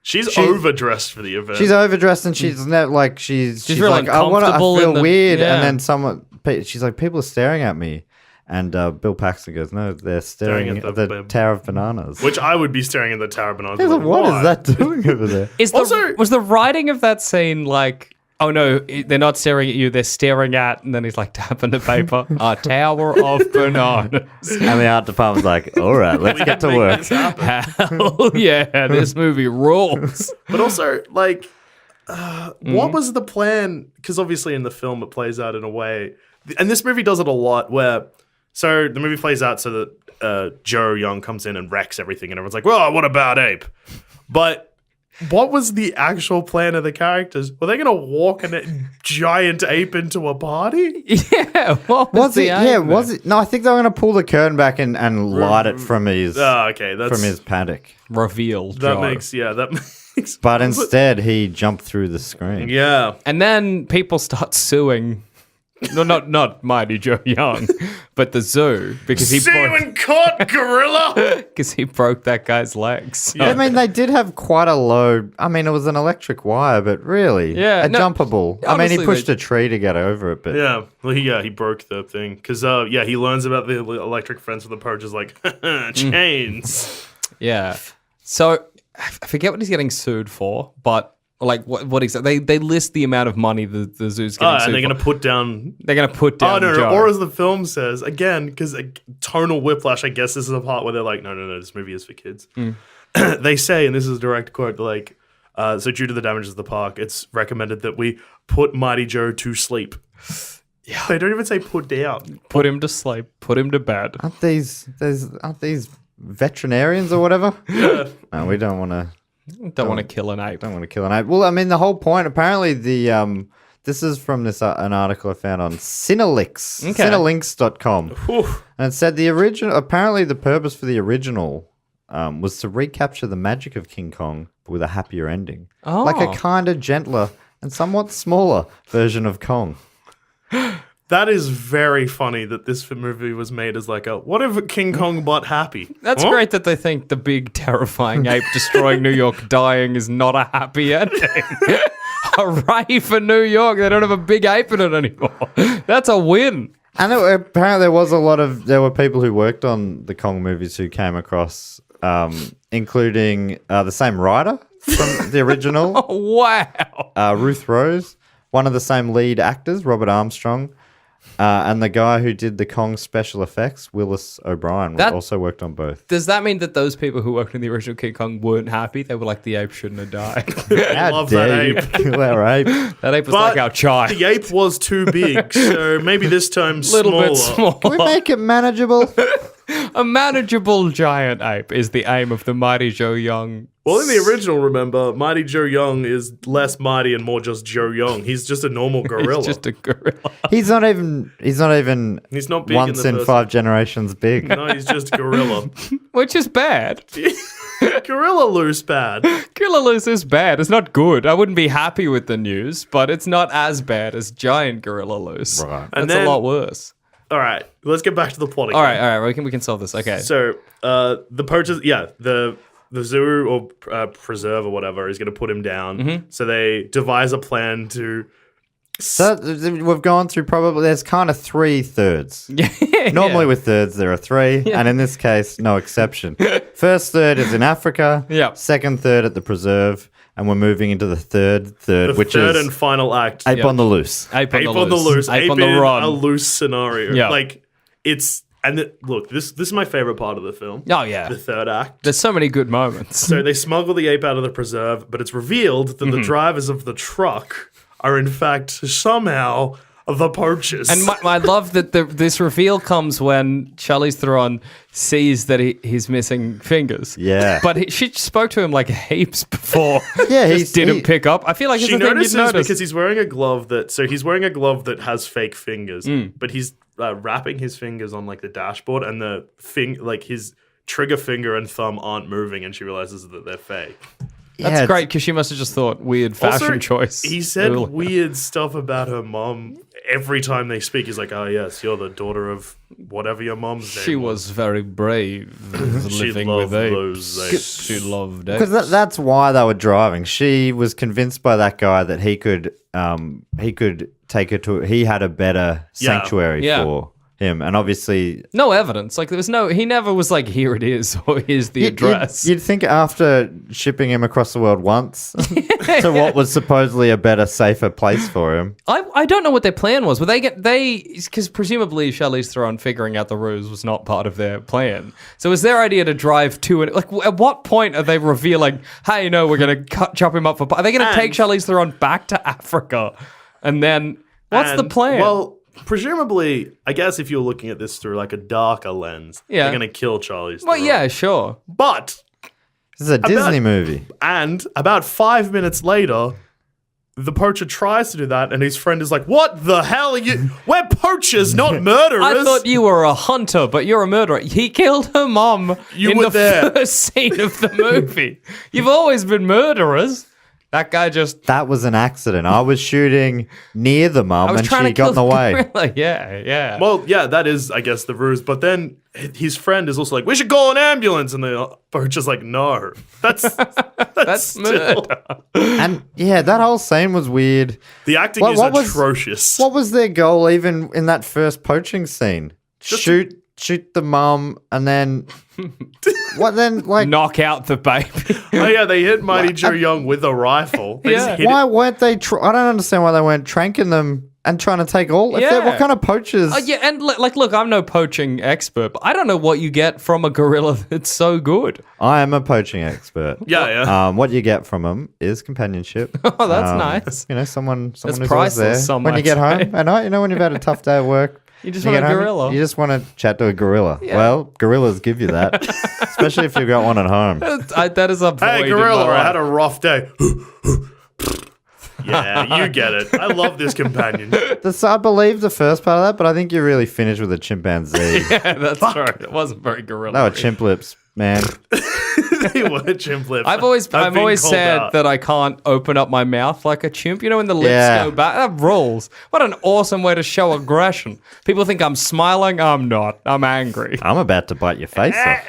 She's overdressed for the event. She's overdressed, and she's she's really like, I uncomfortable feel weird. yeah. And then she's like, "People are staring at me." And Bill Paxton goes, "No, they're staring at the Tower of Bananas." Which I would be staring at the Tower of Bananas. I was like, what why? is that doing over there? Was the writing of that scene oh no, they're not staring at you, they're staring at, and then he's like tapping the paper, a Tower of Bananas. And the art department's like, "All right, let's get to work." Hell yeah, this movie rules. But also, what was the plan? Because obviously in the film it plays out in a way, and this movie does it a lot, where so the movie plays out so that Joe Young comes in and wrecks everything, and everyone's like, "Well, what about ape?" But what was the actual plan of the characters? Were they going to walk a giant ape into a party? Yeah, what Was it? the aim Yeah, there? was it? No, I think they were going to pull the curtain back and light it from his Okay, that's from his paddock. Reveal that Joe. makes But instead, he jumped through the screen. yeah. And then people start suing. No, not Mighty Joe Young, but the zoo because he See you in court, gorilla. because he broke that guy's legs. So- I mean, they did have quite a low. I mean, it was an electric wire, but really, Yeah, no, jumpable. I mean, he honestly, pushed a tree to get over it, but Yeah, well, he broke the thing because he learns about the electric fence with the poachers like chains. Yeah. So I forget what he's getting sued for, but Like what exactly? They list the amount of money the zoo's getting. And they're going to put down. They're going to put down. No. Or as the film says, again, because tonal whiplash. I guess this is the part where they're like, no, this movie is for kids. They say, and this is a direct quote, like, so due to the damages of the park, it's recommended that we put Mighty Joe to sleep. Yeah, they don't even say put down. Put him to sleep. Put him to bed. Aren't these veterinarians or whatever? Yeah. No, we don't want to. Don't want to kill an ape. Don't want to kill an ape. Well, I mean, the whole point. Apparently, this is from an article I found on Cinelinx, Cinelinx.com, and it said the original. Apparently, the purpose for the original was to recapture the magic of King Kong but with a happier ending, like a kinder, gentler, and somewhat smaller version of Kong. That is very funny that this movie was made as like what if King Kong but happy? That's great that they think the big terrifying ape destroying New York dying is not a happy ending. Hooray for New York. They don't have a big ape in it anymore. That's a win. And apparently there were people who worked on the Kong movies who came across, including the same writer from the original. Oh, wow. Ruth Rose, one of the same lead actors, Robert Armstrong. And the guy who did the Kong special effects, Willis O'Brien, also worked on both. Does that mean that those people who worked in the original King Kong weren't happy? They were like, the ape shouldn't have died. I love that ape. Kill our ape. That ape was like our child. The ape was too big, so maybe this time Little bit smaller. Can we make it manageable? A manageable giant ape is the aim of the Mightyjoyoung. Well, in the original, remember, Mightyjoyoung is less mighty and more just Joe Young. He's just a normal gorilla. He's just a gorilla. He's not even He's not big once in 5 generations big. No, he's just a gorilla. Which is bad. Gorilla loose bad. Gorilla loose is bad. It's not good. I wouldn't be happy with the news, but it's not as bad as giant gorilla loose. Right. That's a lot worse. All right, let's get back to the plot again. All right, we can solve this. Okay. So, the poachers, the zoo or preserve or whatever is going to put him down. Mm-hmm. So they devise a plan to. So we've gone through there's kind of 3/3. Normally with thirds there are 3, and in this case, no exception. First third is in Africa. Yeah. Second third at the preserve, and we're moving into the third, which third is and final act. Ape on the loose. Ape on the loose. Ape on the in run. a loose scenario. Yeah. Like it's look. This is my favorite part of the film. Oh yeah. The third act. There's so many good moments. So they smuggle the ape out of the preserve, but it's revealed that the drivers of the truck are in fact somehow the poachers. And I love that this reveal comes when Charlize Theron sees that he's missing fingers. Yeah. But she spoke to him like heaps before. Yeah, he didn't pick up. I feel like it's she a thing you'd notices notice. because he's wearing a glove that has fake fingers, but he's wrapping his fingers on like the dashboard, and his trigger finger and thumb aren't moving, and she realizes that they're fake. That's great because she must have just thought weird fashion choice. He said weird stuff about her mom every time they speak. He's like, "Oh yes, you're the daughter of whatever your mom's name." She was very brave, living with apes. She loved apes. Because that's why they were driving. She was convinced by that guy that he could take her to. He had a better sanctuary for him, and obviously no evidence. Like he never was like, here it is, or here's the address. You'd think after shipping him across the world once to what was supposedly a better, safer place for him. I don't know what their plan was. Were because presumably Charlize Theron figuring out the ruse was not part of their plan. So was their idea to drive to it? Like at what point are they revealing, hey, no, we're going to chop him up for? Are they going to take Charlize Theron back to Africa, and then what's the plan? Well, presumably, I guess if you're looking at this through like a darker lens, they're going to kill Charlize Theron. Well, yeah, sure. But this is a Disney movie. And about 5 minutes later, the poacher tries to do that, and his friend is like, "What the hell are you? We're poachers, not murderers." I thought you were a hunter, but you're a murderer. He killed her mom in the first scene of the movie. You've always been murderers. That guy That was an accident. I was shooting near the mum and she got in the way. Yeah. Well, yeah, that is, I guess, the ruse. But then his friend is also like, "We should call an ambulance." And the poacher's like, "No, that's murder." And yeah, that whole scene was weird. The acting is atrocious. What was their goal even in that first poaching scene? Shoot shoot the mom, and then what? Then like knock out the baby. Oh yeah, they hit Mightyjoyoung with a rifle. They just hit why it. weren't they? I don't understand why they weren't tranking them and trying to take all. What kind of poachers? Yeah, and look, I'm no poaching expert, but I don't know what you get from a gorilla that's so good. I am a poaching expert. Yeah. What you get from them is companionship. Oh, that's nice. You know, someone That's who's priceless, always there some when you might get home say. at night. You know, when you've had a tough day at work. You just you want get a home, gorilla. You just want to chat to a gorilla. Yeah. Well, gorillas give you that, especially if you've got one at home. That is a void Hey, in gorilla, my I had a life. rough day. Yeah, you get it. I love this companion. I believe the first part of that, but I think you really finished with a chimpanzee. Yeah, that's true. It wasn't very gorilla. They were chimp lips, man. They were chimp lips. I'm always called sad out. that I can't open up my mouth like a chimp. You know, when the lips Yeah. go back, that rules. What an awesome way to show aggression. People think I'm smiling. I'm not. I'm angry. I'm about to bite your face off.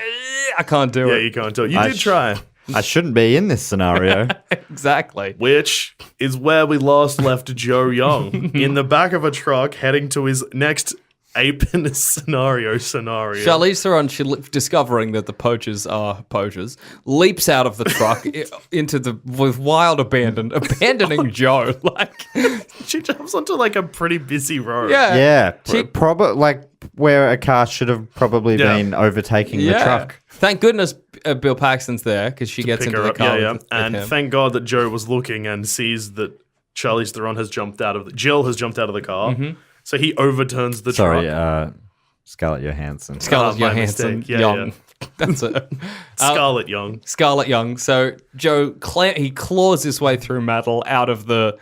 I can't do Yeah, it. you can't do it. You I did try. I shouldn't be in this scenario. Exactly. Which is where we last left Joe Young in the back of a truck heading to his next ape in a scenario. Charlize Theron, discovering that the poachers are poachers, leaps out of the truck with wild abandoning Joe. Like, She jumps onto like a pretty busy road. Yeah, probably like where a car should have probably been overtaking the truck. Thank goodness Bill Paxton's there because she gets Pick into her the up. car. Yeah. with And him. thank God that Joe was looking and sees that Charlize Theron has jumped out of Jill has jumped out of the car. Mm-hmm. So he overturns the Sorry, truck. Scarlett Johansson. Scarlett my Johansson, mistake. Yeah, Young. That's it. Scarlett Young. Scarlett Young. So Joe, he claws his way through metal out of the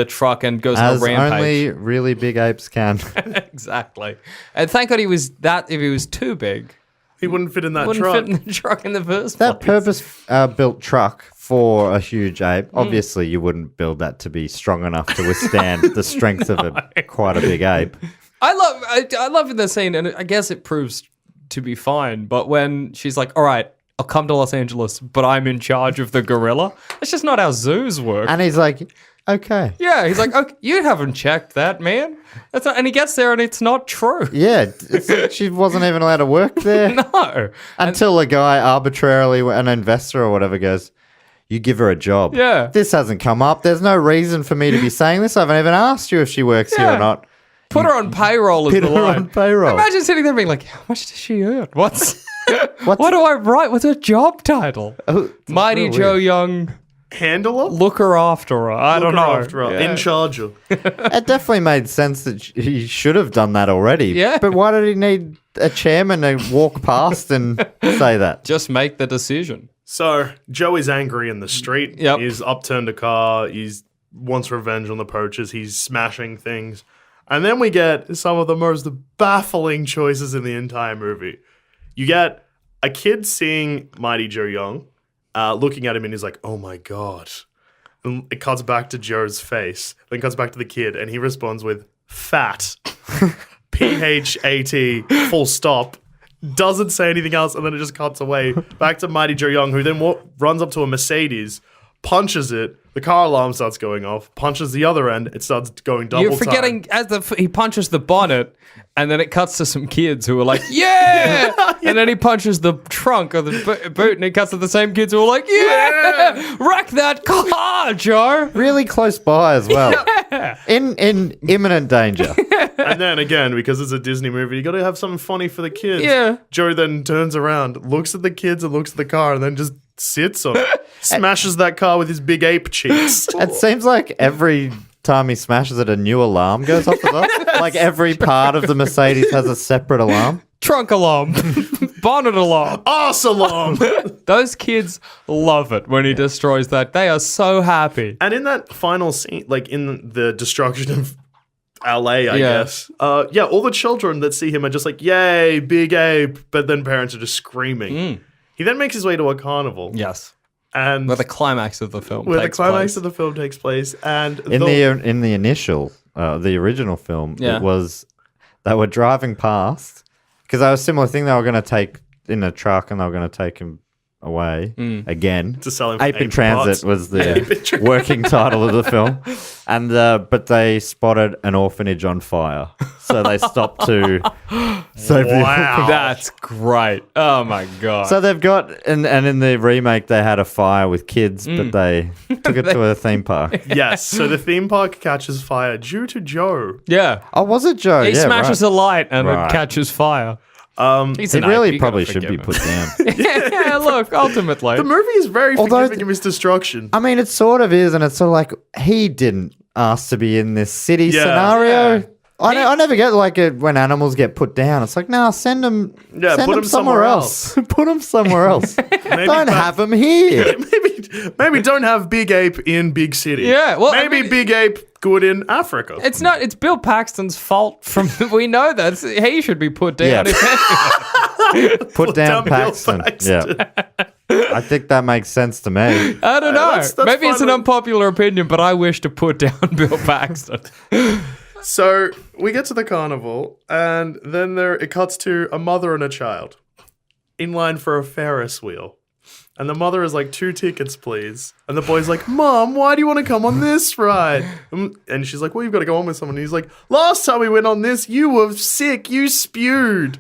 truck and goes on As a rampage. only really big apes can. Exactly. And thank God if he was too big, He wouldn't fit in that wouldn't truck. fit in the truck in the first That place. purpose-built truck for a huge ape, obviously you wouldn't build that to be strong enough to withstand the strength of quite a big ape. I love in the scene, and I guess it proves to be fine. But when she's like, "All right, I'll come to Los Angeles, but I'm in charge of the gorilla," that's just not how zoos work. And he's like, okay. Yeah, he's like, "Okay, you haven't checked that, man." That's not, and he gets there, and it's not true. Yeah, she wasn't even allowed to work there. No, Until a guy arbitrarily, an investor or whatever, goes, you give her a job. Yeah. This hasn't come up. There's no reason for me to be saying this. I haven't even asked you if she works here or not. put her on payroll. Put her on payroll. Imagine sitting there being like, "How much does she earn? What do I write? What's her job title?" Mighty Joe Young. Handler? Look her after her. I don't know. After all. Yeah. In charge of. It definitely made sense that he should have done that already. Yeah. But why did he need a chairman to walk past and say that? Just make the decision. So, Joe is angry in the street. Yep. He's upturned a car. He wants revenge on the poachers. He's smashing things. And then we get some of the most baffling choices in the entire movie. You get a kid seeing Mightyjoyoung, looking at him, and he's like, oh my God. And it cuts back to Joe's face. Then cuts back to the kid, and he responds with, fat. P-H-A-T, full stop. Doesn't say anything else, and then it just cuts away. Back to Mightyjoyoung, who then runs up to a Mercedes, punches it, the car alarm starts going off, punches the other end, it starts going double You're forgetting time. he punches the bonnet, and then it cuts to some kids who are like, "Yeah!" And then he punches the trunk of the boot, and it cuts to the same kids who are like, "Yeah! Wreck that car, Joe!" Really close by as well. In imminent danger. And then again, because it's a Disney movie, you got to have something funny for the kids. Yeah. Joe then turns around, looks at the kids and looks at the car, and then just sits on it. Smashes that car with his big ape cheeks. It seems like every time he smashes it, a new alarm goes off as well. Like every part of the Mercedes has a separate alarm. Trunk alarm, bonnet alarm. Arse alarm. Those kids love it when he destroys that. They are so happy. And in that final scene, like in the destruction of LA, I guess. All the children that see him are just like, yay, big ape. But then parents are just screaming. He then makes his way to a carnival. Yes. And Where the climax of the film where the takes climax place. of the film takes place. And In the initial, the original film, Yeah. it was they were driving past because they were a similar thing. They were going to take in a truck and they were going to take him away again. To sell him Ape in ape Transit parts. was the working title of the film. And but they spotted an orphanage on fire. So they stopped to save the orphanage. That's great. Oh my god. So they've got, and in the remake, they had a fire with kids, but they took it to a theme park. Yes, so the theme park catches fire due to Joe. yeah. Oh, was it Joe? He Yeah, smashes right. a light and Right. it catches fire. He's He an ape, really you probably gotta should be forgive put down. him. Yeah, look, ultimately. The movie is very Although forgiving of his destruction. I mean, it sort of is, and it's sort of like he didn't ask to be in this city Yeah. scenario. Yeah. I never get like it when animals get put down. It's like, nah, send them. Yeah, send put them 'em somewhere somewhere else. Put them somewhere else. Don't back- have them here. Maybe don't have Big Ape in Big City. Yeah, well, I maybe mean- Big Ape good in Africa. It's not. It's Bill Paxton's fault. We know that he should be put down. Yeah. If Put down down Bill Paxton. Paxton. Yeah. I think that makes sense to me. I don't know. that's Maybe it's an fine. unpopular opinion, but I wish to put down Bill Paxton. So we get to the carnival, and then it cuts to a mother and a child in line for a Ferris wheel. And the mother is like, 2 tickets, please. And the boy's like, Mom, why do you want to come on this ride? And she's like, well, you've got to go on with someone. And he's like, last time we went on this, you were sick. You spewed.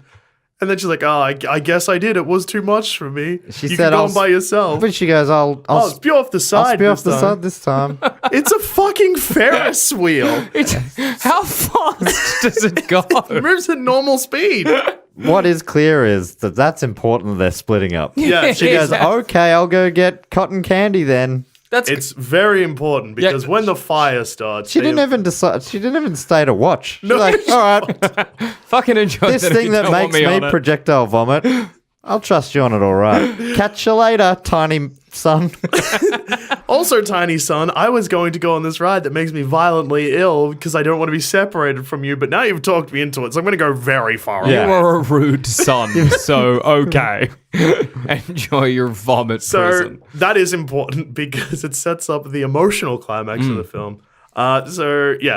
And then she's like, oh, I guess I did. It was too much for me. She you said, can go I'll on by yourself. But she goes, I'll Spew off the I'll side. spew off the this side time. this time. It's a fucking Ferris wheel. How fast does it go? It moves at normal speed. What is clear is that that's important. They're splitting up. Yeah, She goes, okay, I'll go get cotton candy then. That's It's very important because when the fire starts, She didn't even decide. She didn't even stay to watch. She's No, like, all right, fucking enjoy this that if thing you that don't want makes me on it. projectile vomit. I'll trust you on it, all right. Catch you later, tiny son. Also, tiny son, I was going to go on this ride that makes me violently ill because I don't want to be separated from you, but now you've talked me into it, so I'm going to go very far Yeah. You away. are a rude son, so okay. Enjoy your vomit So prison. that is important because it sets up the emotional climax of the film.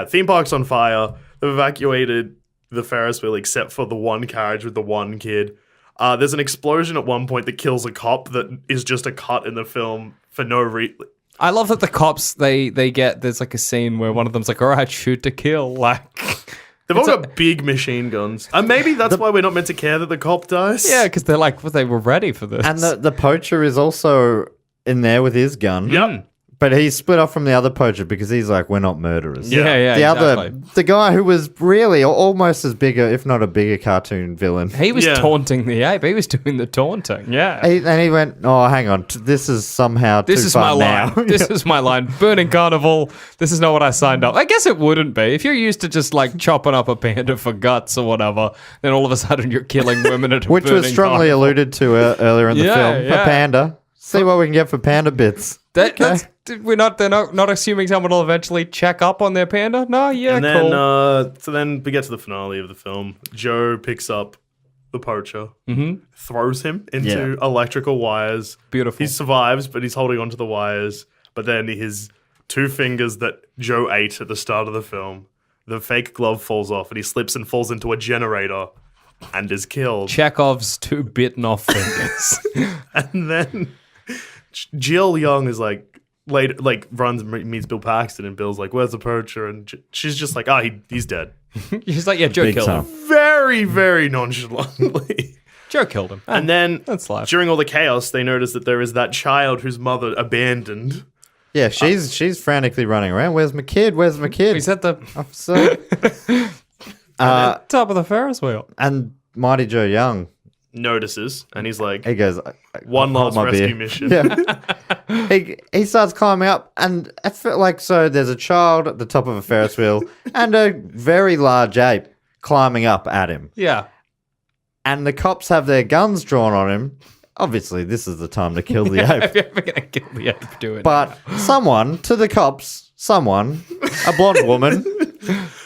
Theme park's on fire. They've evacuated the Ferris wheel except for the one carriage with the one kid. There's an explosion at one point that kills a cop that is just a cut in the film for no reason. I love that the cops there's like a scene where one of them's like, all right, shoot to kill. Like, They've all got big machine guns. And maybe that's why we're not meant to care that the cop dies. yeah, because they're like, well, they were ready for this. And the poacher is also in there with his gun. Yep. But he's split off from the other poacher because he's like, we're not murderers. yeah, The guy who was really almost as big, if not a bigger cartoon villain. He was Yeah. taunting the ape. He was doing the taunting. Yeah. And he went, oh, hang on. This is somehow This too is my far line. now. This is my line. Burning carnival. This is not what I signed up. I guess it wouldn't be. If you're used to just like chopping up a panda for guts or whatever, then all of a sudden you're killing women at a Which was burning strongly carnival. alluded to earlier in the Yeah, film. yeah. A panda. See what we can get for panda bits. They're not assuming someone will eventually check up on their panda. No, yeah, And then, cool. so then we get to the finale of the film. Joe picks up the poacher, throws him into electrical wires. Beautiful. He survives, but he's holding onto the wires. But then his 2 fingers that Joe ate at the start of the film, the fake glove falls off, and he slips and falls into a generator and is killed. Chekhov's 2 bitten off fingers. And then Jill Young is like, runs and meets Bill Paxton, and Bill's like, "Where's the poacher?" And she's just like, he's dead." She's like, yeah, Joe Big killed time. him. Very, very nonchalantly. Joe killed him. And then That's life. during all the chaos, they notice that there is that child whose mother abandoned. Yeah, she's frantically running around. Where's my kid? Where's my kid? He's at the So, top of the Ferris wheel. and Mighty Joe Young, Notices, and he's like, he goes, "One "Hold last my rescue beer." mission." Yeah. he starts climbing up, and I feel like there's a child at the top of a Ferris wheel and a very large ape climbing up at him. Yeah. And the cops have their guns drawn on him. Obviously, this is the time to kill the ape. If you're ever going to kill the ape doing But someone, to the cops, a blonde woman,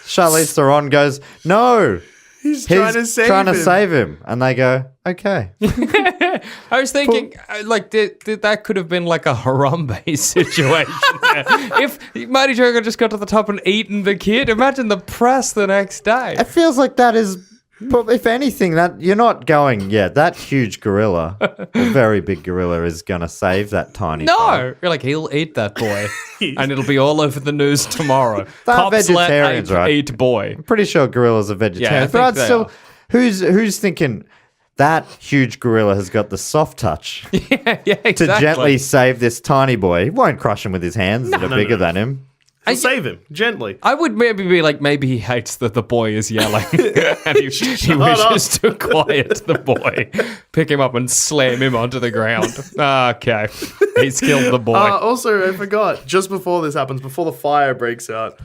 Charlize Theron goes, "No, He's trying to save him. And they go, okay. I was thinking, that could have been like a Harambe situation. If Mightyjoyoung just got to the top and eaten the kid, imagine the press the next day. It feels like that is But if anything, that you're not going, that huge gorilla, a very big gorilla, is going to save that tiny boy. No, you're like, he'll eat that boy, and it'll be all over the news tomorrow. They're Cops let vegetarians, ape right? eat boy. I'm pretty sure gorillas are vegetarians. Yeah, I but think I'd still, who's thinking that huge gorilla has got the soft touch Yeah, exactly. to gently save this tiny boy? He won't crush him with his hands that are bigger than him. He'll save him gently. I would maybe be like, maybe he hates that the boy is yelling, and he wishes to quiet the boy, pick him up and slam him onto the ground. Okay, he's killed the boy. Also, I forgot, just before this happens, before the fire breaks out,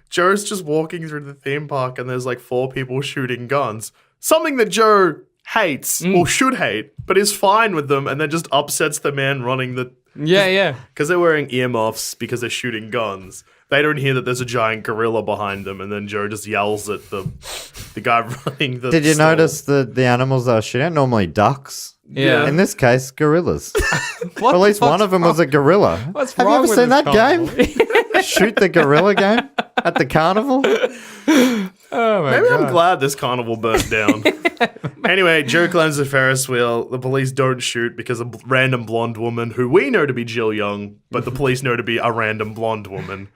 Joe's just walking through the theme park and there's like 4 people shooting guns. Something that Joe hates, or should hate, but is fine with them, and then just upsets the man running the... Yeah. Because they're wearing earmuffs because they're shooting guns. They don't hear that there's a giant gorilla behind them, and then Joe just yells at the guy running the Did you stall. notice the animals they were shooting at? Normally ducks. Yeah. In this case, gorillas. What At least the one fuck's of them wrong- was a gorilla. What's Have you wrong ever with seen this that game? Shoot the gorilla game at the carnival? Oh my Maybe god. I'm glad this carnival burnt down. Anyway, Joe climbs the Ferris wheel. The police don't shoot because a random blonde woman, who we know to be Jill Young, but the police know to be a random blonde woman,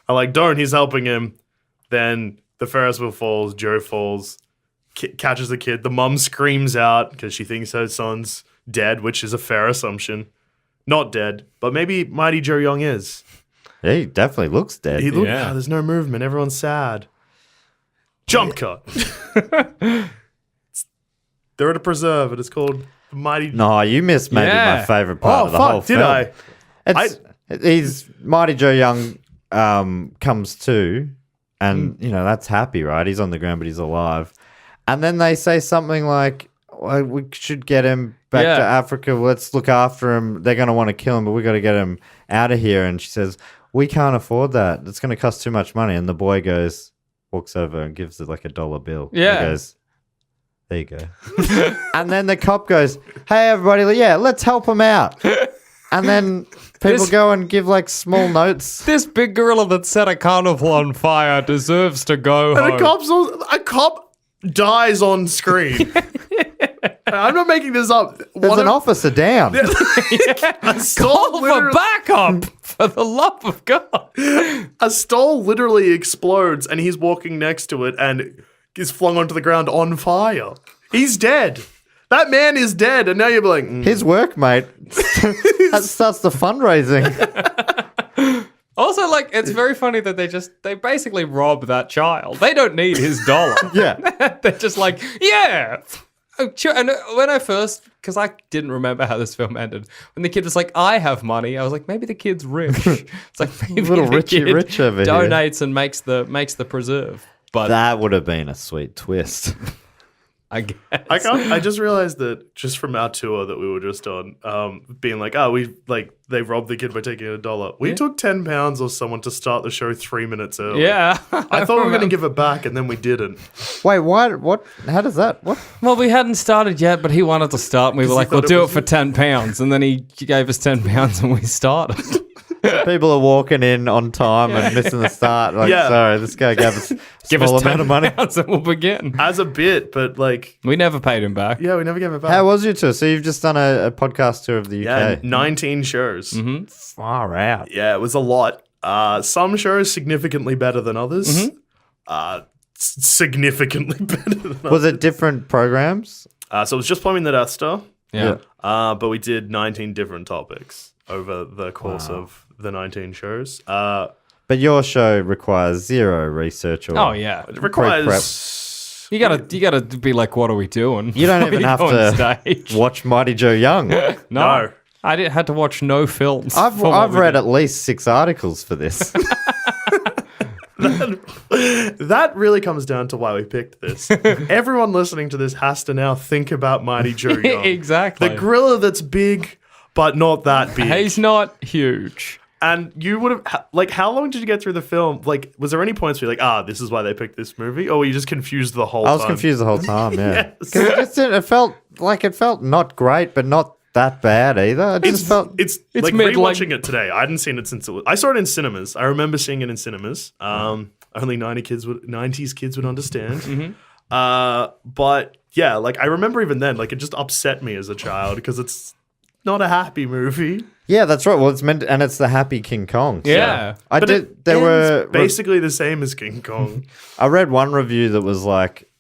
are like, don't, he's helping him. Then the Ferris wheel falls, Joe falls, catches the kid. The mum screams out because she thinks her son's dead, which is a fair assumption. Not dead, but maybe Mightyjoyoung is. Yeah, he definitely looks dead. There's no movement. Everyone's sad. Jump cut. They're at a preserve, and it's called Mighty. No, you missed maybe Yeah. my favourite part of the whole did film. I? He's Mightyjoyoung comes to, and that's happy, right? He's on the ground, but he's alive. And then they say something like, well, "We should get him back to Africa. Let's look after him. They're going to want to kill him, but we got to get him out of here." And she says, "We can't afford that. It's going to cost too much money." And the boy walks over and gives it like $1 bill. Yeah. He goes, "There you go." And then the cop goes, "Hey, everybody, let's help him out." And then people go and give like small notes. This big gorilla that set a carnival on fire deserves to go home. And a cop dies on screen. I'm not making this up. There's an officer down. A stall Call for literally- backup, for the love of God. A stall literally explodes, and he's walking next to it and is flung onto the ground on fire. He's dead. That man is dead, and now you're like, His workmate that starts the fundraising. Also, like, it's very funny that they basically rob that child. They don't need his dollar. Yeah. They're just like, yeah. Oh, sure. And when I first, because I didn't remember how this film ended, when the kid was like, I have money, I was like, maybe the kid's rich. It's like, maybe Little the Richie kid Rich over here. donates and makes the preserve. But That would have been a sweet twist. I guess. I just realized that just from our tour that we were just on, being like, they robbed the kid by taking $1. We took £10 off someone to start the show 3 minutes early. Yeah. I thought we were going to give it back, and then we didn't. Wait, what? How does that? What? Well, we hadn't started yet, but he wanted to start, and we were like, we'll thought it do it was- for £10. And then he gave us £10 and we started. People are walking in on time and missing the start. Like, Yeah. sorry, this guy gave us a Give small us amount of money. £10 and we'll begin. As a bit, but like, We never paid him back. yeah, we never gave it back. How was your tour? So you've just done a podcast tour of the yeah, UK. 19 shows. Far out. Yeah, it was a lot. Some shows significantly better than others. Significantly better than others. Was it different programs? So it was just plumbing the Death Star. Yeah. But we did 19 different topics over the course of the 19 shows. But your show requires zero research or Oh, yeah. It requires... You gotta be like, what are we doing? You don't Before even have go on to stage. watch Mightyjoyoung. No. I had to watch no films. I've for what we read did. at least 6 articles for this. That really comes down to why we picked this. Everyone listening to this has to now think about Mightyjoyoung. Exactly. The gorilla that's big, but not that big. He's not huge. And you would have, how long did you get through the film? Like, was there any points where you're like, this is why they picked this movie? Or were you just confused the whole time? I was confused the whole time, yeah. Yes. 'Cause it felt not great, but not that bad either. It just felt... It's like mid, rewatching it today. I hadn't seen it since I saw it in cinemas. I remember seeing it in cinemas. Only 90s kids would understand. But yeah, like I remember even then, like it just upset me as a child because it's not a happy movie. Yeah, that's right. Well, it's meant, and it's the Happy King Kong. So Yeah. But it ends basically the same as King Kong. I read one review that was like,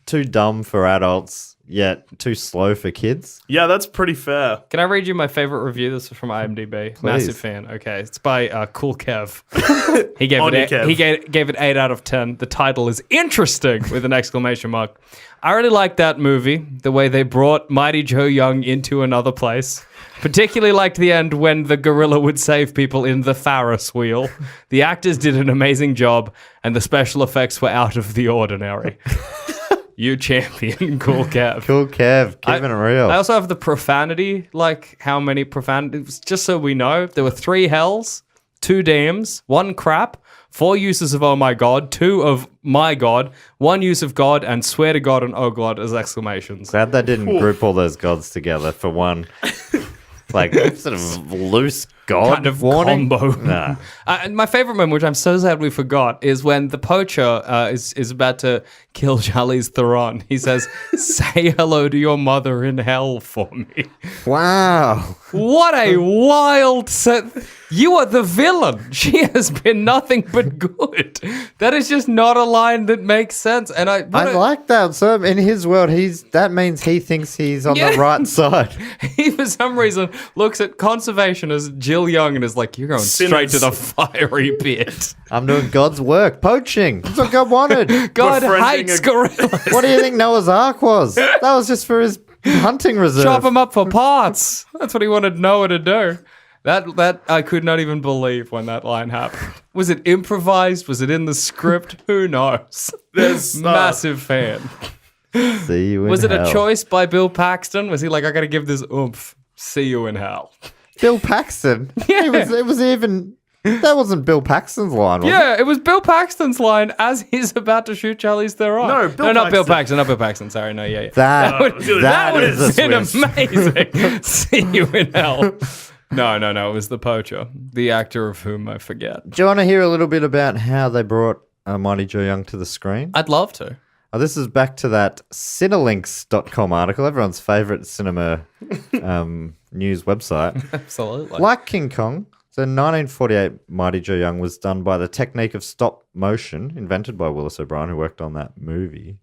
too dumb for adults, yet too slow for kids. Yeah, that's pretty fair. Can I read you my favorite review? This is from IMDb. Please. Massive fan. Okay, it's by Cool Kev. He gave On it you, Kev. he gave it 8 out of 10. The title is interesting with an exclamation mark. I really liked that movie. The way they brought Mightyjoyoung into another place. Particularly liked the end when the gorilla would save people in the Ferris wheel. The actors did an amazing job, and the special effects were out of the ordinary. You champion, Cool Kev. Cool Kev, keeping it real. I also have the profanity, like how many profanities, just so we know. There were 3 hells, 2 dams, 1 crap, 4 uses of oh my god, 2 of my god, 1 use of god, and swear to god and oh god as exclamations. Glad they didn't group all those gods together for one, like, sort of loose god Kind of warning. combo. Nah. And my favorite moment, which I'm so sad we forgot, is when the poacher is about to kill Charlize Theron. He says, "Say hello to your mother in hell for me." Wow. What a wild set. You are the villain. She has been nothing but good. That is just not a line that makes sense. And I like that. So in his world, that means he thinks he's on the right side. He, for some reason, looks at conservation as Jill Young and is like, "You're going straight to the fiery pit." I'm doing God's work, poaching. That's what God wanted. God hates gorillas. What do you think Noah's Ark was? That was just for his hunting reserve. Chop him up for parts. That's what he wanted Noah to do. That I could not even believe when that line happened. Was it improvised? Was it in the script? Who knows? There's Massive fan. See you in Was it hell. a choice by Bill Paxton? Was he like, I got to give this oomph? See you in hell. Bill Paxton? Yeah. It was even... That wasn't Bill Paxton's line, was it? Yeah, it was Bill Paxton's line as he's about to shoot Charlize Theron. Not Bill Paxton. Not Bill Paxton. Sorry, no, yeah. That would is have been a twist. amazing. See you in hell. No, it was the poacher, the actor of whom I forget. Do you want to hear a little bit about how they brought Mightyjoyoung to the screen? I'd love to. This is back to that Cinelinks.com article, everyone's favourite cinema news website. Absolutely. Like King Kong, the 1948 Mightyjoyoung was done by the technique of stop motion, invented by Willis O'Brien, who worked on that movie.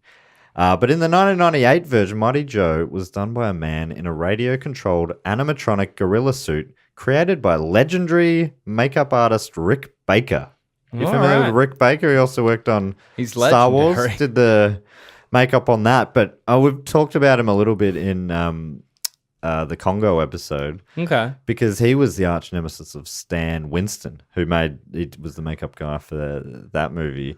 But in the 1998 version, Mighty Joe was done by a man in a radio-controlled animatronic gorilla suit created by legendary makeup artist Rick Baker. You familiar with Rick Baker? He also worked on Star Wars, did the makeup on that. But we've talked about him a little bit in the Congo episode. Okay. Because he was the arch nemesis of Stan Winston, who was the makeup guy for that movie.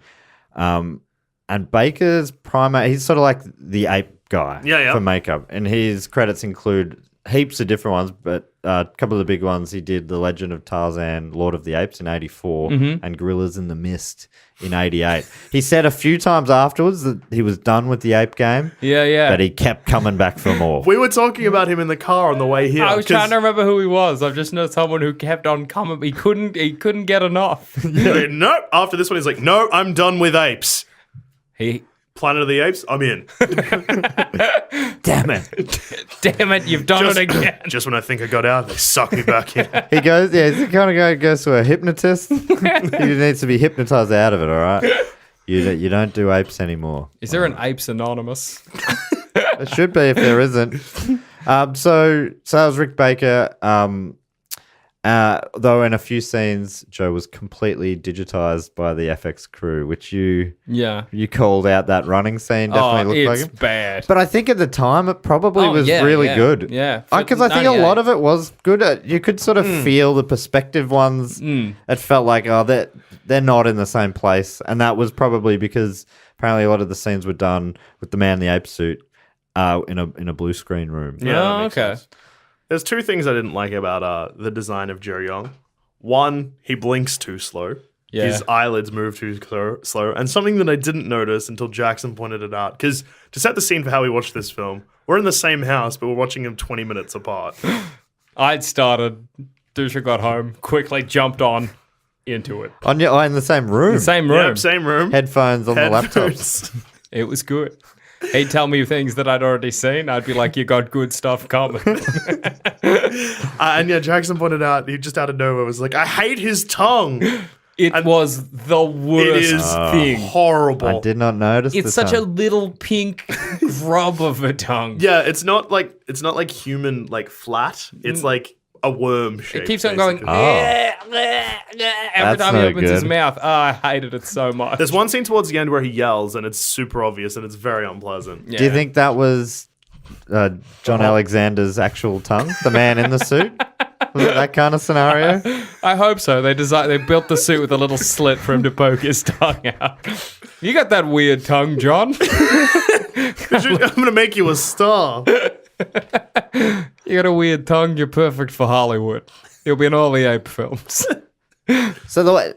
And Baker's Primate, he's sort of like the ape guy for makeup. And his credits include heaps of different ones, but a couple of the big ones, he did The Legend of Tarzan, Lord of the Apes in 84, and Gorillas in the Mist in 88. He said a few times afterwards that he was done with the ape game. Yeah. But he kept coming back for more. We were talking about him in the car on the way here. I was trying to remember who he was. I've just known someone who kept on coming. He couldn't get enough. No, after this one, he's like, no, I'm done with apes. Planet of the Apes, I'm in. Damn it, you've done it again. Just when I think I got out, they suck me back in. He goes, he's the kind of guy who goes to a hypnotist. He needs to be hypnotized out of it, all right? You don't do apes anymore. Is there an Apes Anonymous? It should be if there isn't. So that was Rick Baker. Though in a few scenes, Joe was completely digitized by the FX crew, which you called out that running scene. Definitely looked like him. Bad. But I think at the time it probably was really good. Yeah, because I think a lot of it was good. You could sort of feel the perspective ones. It felt like they're not in the same place, and that was probably because apparently a lot of the scenes were done with the man in the ape suit in a blue screen room. Yeah, okay. Sense. There's two things I didn't like about the design of Joe Young. One, he blinks too slow. Yeah. His eyelids move too slow. And something that I didn't notice until Jackson pointed it out, because to set the scene for how we watched this film, we're in the same house, but we're watching them 20 minutes apart. I'd started. Duscher got home, quickly jumped on. into it. in the same room. The same room. Yep, same room. Headphones on the laptop. Headphones. It was good. He'd tell me things that I'd already seen. I'd be like, you got good stuff coming. And yeah, Jackson pointed out, he just out of nowhere was like, I hate his tongue. It was the worst It is thing. horrible. I did not notice. It's the such a tongue. little pink grub of a tongue. Yeah, it's not like human like flat. It's like a worm shape. It keeps on going Oh. every That's time he no opens his good. mouth. Oh, I hated it so much. There's one scene towards the end where he yells, and it's super obvious, and it's very unpleasant. Yeah. Do you think that was John Alexander's actual tongue? The man in the suit? Was it that kind of scenario? I hope so. They built the suit with a little slit for him to poke his tongue out. You got that weird tongue, John. I'm gonna make you a star. You got a weird tongue. You're perfect for Hollywood. You'll be in all the ape films. So the way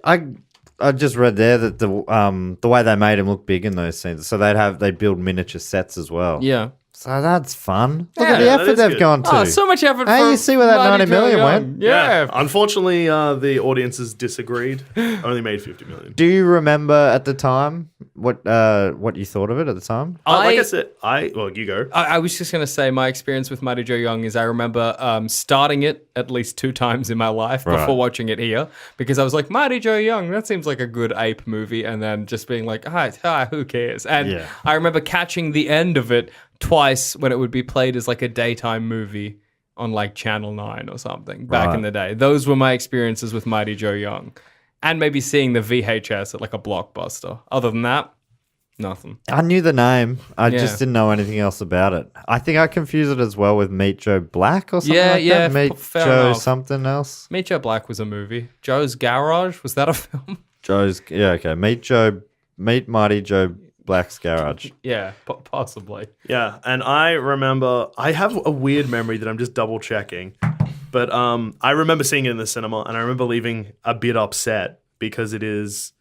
I just read there that the way they made him look big in those scenes, so they'd build miniature sets as well. Yeah. So that's fun. Look Yeah, at the that effort is they've good. gone to. Oh, so much effort Hey, for you see where that 90 million went? Yeah. Unfortunately, the audiences disagreed. Only made 50 million. Do you remember at the time what you thought of it at the time? Like I said, well, you go. I was just going to say my experience with Mightyjoyoung is I remember starting it at least 2 times in my life before watching it here because I was like, Mightyjoyoung, that seems like a good ape movie. And then just being like, who cares? And I remember catching the end of it twice when it would be played as like a daytime movie on like Channel 9 or something back in the day. Those were my experiences with Mightyjoyoung. And maybe seeing the VHS at like a Blockbuster. Other than that, nothing. I knew the name. I just didn't know anything else about it. I think I confused it as well with Meet Joe Black or something like that. Meet fair Joe enough. something else. Meet Joe Black was a movie. Joe's Garage, was that a film? Okay. Meet Mighty Joe Black's Garage. Yeah, possibly. Yeah, and I remember I have a weird memory that I'm just double checking, but I remember seeing it in the cinema, and I remember leaving a bit upset because it is,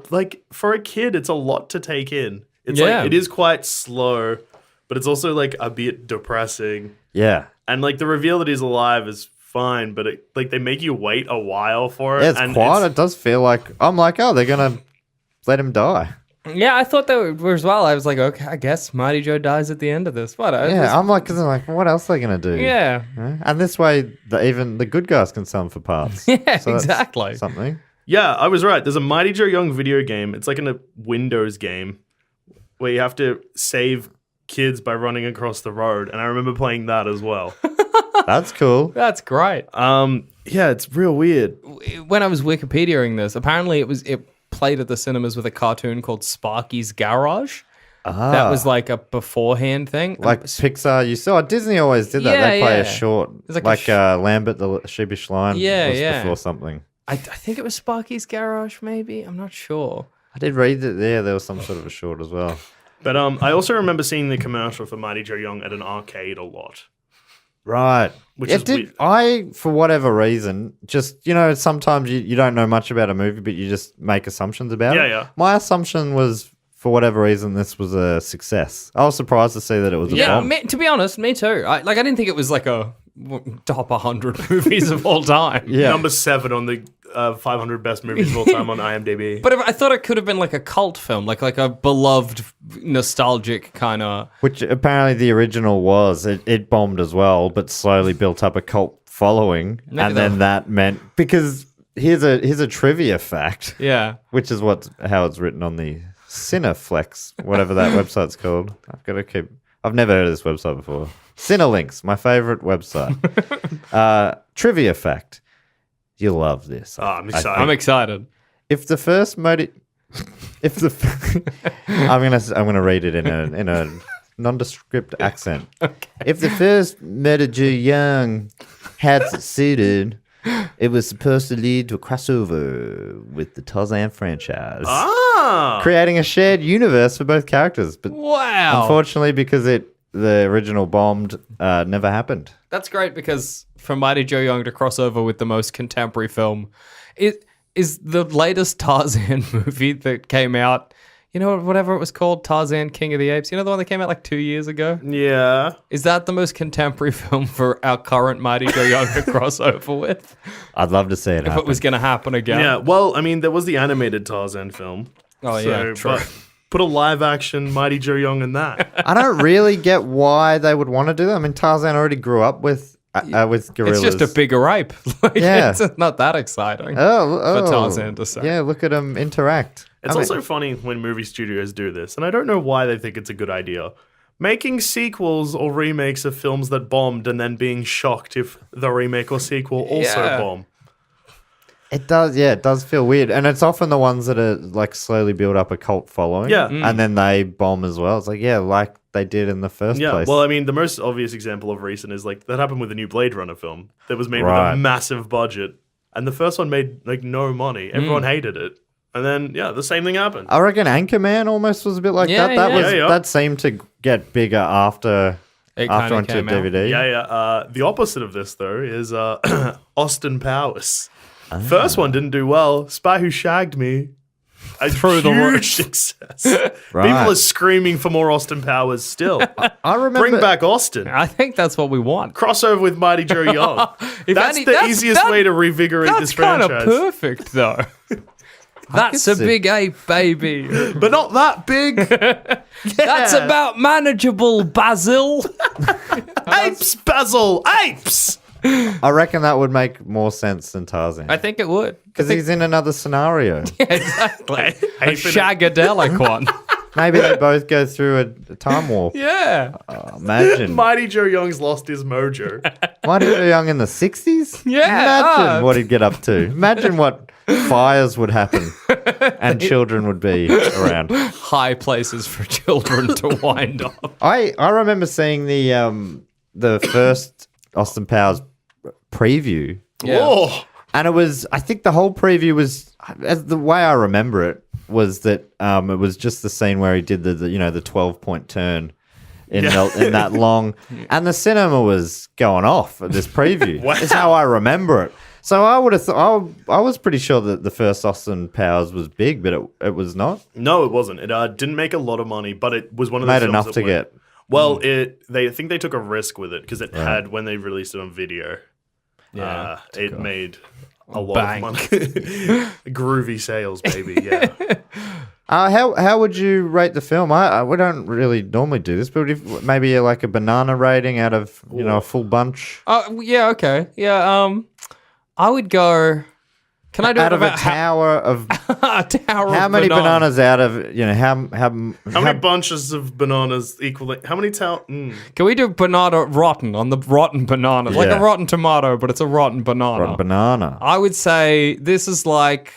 like for a kid, it's a lot to take in. It's like it is quite slow, but it's also like a bit depressing. Yeah. And like the reveal that he's alive is fine, but like they make you wait a while for it. Yeah, it's quiet. It does feel like I'm like, oh, they're gonna let him die. Yeah, I thought that were as well. I was like, okay, I guess Mighty Joe dies at the end of this. What? I'm like, because I'm like, what else are they gonna do? Yeah. And this way, even the good guys can sell them for parts. Yeah, So that's exactly. something. Yeah, I was right. There's a Mightyjoyoung video game. It's like in a Windows game where you have to save kids by running across the road, and I remember playing that as well. That's cool. That's great. Yeah, it's real weird. When I was Wikipediaing this, apparently it played at the cinemas with a cartoon called Sparky's Garage. That was like a beforehand thing. Like Pixar, you saw Disney always did that. Yeah, They play yeah. a short, It's like Lambert the Sheepish Lion. Yeah, was yeah. Before something. I think it was Sparky's Garage, maybe. I'm not sure. I did read that there was some sort of a short as well. But I also remember seeing the commercial for Mightyjoyoung at an arcade a lot. Right. Which is weird. I, for whatever reason, just, sometimes you don't know much about a movie, but you just make assumptions about it. Yeah. My assumption was, for whatever reason, this was a success. I was surprised to see that it was a bomb. To be honest, me too. I didn't think it was like a top 100 movies of all time. Yeah. Number 7 on the 500 best movies of all time on IMDb. But I thought it could have been like a cult film, like a beloved, nostalgic kind of. Which apparently the original was. It bombed as well, but slowly built up a cult following. Maybe then that meant... Because here's a trivia fact. Yeah. Which is how it's written on the Cineflex, whatever that website's called. I've never heard of this website before. Cinelinks, my favorite website. Trivia fact. You'll love this. I'm excited. I'm excited. If the first I'm gonna read it in a nondescript accent. Okay. If the first Mightyjoyoung had succeeded, it was supposed to lead to a crossover with the Tarzan franchise, creating a shared universe for both characters. But wow! Unfortunately, because the original bombed, never happened. That's great because for Mightyjoyoung to cross over with the most contemporary film, it is the latest Tarzan movie that came out. You know, whatever it was called, Tarzan, King of the Apes. You know the one that came out like 2 years ago? Yeah. Is that the most contemporary film for our current Mighty Joe Young to cross over with? I'd love to see it If it was going to happen again. Yeah, well, I mean, there was the animated Tarzan film. Oh, yeah, true. But put a live action Mighty Joe Young in that. I don't really get why they would want to do that. I mean, Tarzan already grew up with gorillas. It's just a bigger ape. Like, Yeah. It's not that exciting Oh, for Tarzan to say. Yeah, look at them interact. It's also funny when movie studios do this, and I don't know why they think it's a good idea. Making sequels or remakes of films that bombed and then being shocked if the remake or sequel also bomb. It does feel weird. And it's often the ones that are like slowly build up a cult following. Yeah. And then they bomb as well. It's like, like they did in the first place. Well, I mean, the most obvious example of recent is like that happened with the new Blade Runner film that was made with Right. a massive budget. And the first one made like no money. Everyone hated it. And then, the same thing happened. I reckon Anchorman almost was a bit like that. That seemed to get bigger after it went to DVD. The opposite of this, though, is Austin Powers. First one didn't do well. Spy Who Shagged Me. Through the roof. Success. Right. People are screaming for more Austin Powers still. I remember. Bring back Austin. I think that's what we want. Crossover with Mighty Joe Young. That's easiest way to revigorate this franchise. That's kind of perfect, though. That's a big ape, baby. But not that big. That's about manageable, Basil. Apes, Basil, apes. I reckon that would make more sense than Tarzan. I think it would. Because he's in another scenario. Exactly. A shagadelic one. Maybe they both go through a time warp. Yeah. Imagine. Mighty Joe Young's lost his mojo. Mighty Joe Young in the 60s? Yeah. Imagine what he'd get up to. Imagine what fires would happen and children would be around. High places for children to wind up. I remember seeing the first Austin Powers preview. Yeah. Oh. And it was, I think the whole preview was, as the way I remember it, was that it was just the scene where he did the 12-point turn in that long, and the cinema was going off at this preview. Wow. Is how I remember it. So I would have I was pretty sure that the first Austin Powers was big, but it was not. No, it wasn't. It didn't make a lot of money, but it was one of the Made films enough that to went- get. Well, I think they took a risk with it because it had, when they released it on video, it made a lot Bang. of money. Groovy sales, baby. Yeah. How would you rate the film? We don't really normally do this, but if maybe like a banana rating out of a full bunch. Yeah. Okay. Yeah. I would go. Can I do out it of a about tower of a tower? how of many bananas? bananas out of How many bunches of bananas equal? How many Can we do banana rotten on the rotten banana? Like Yeah. a rotten tomato, but it's a rotten banana. rotten banana? I would say this is like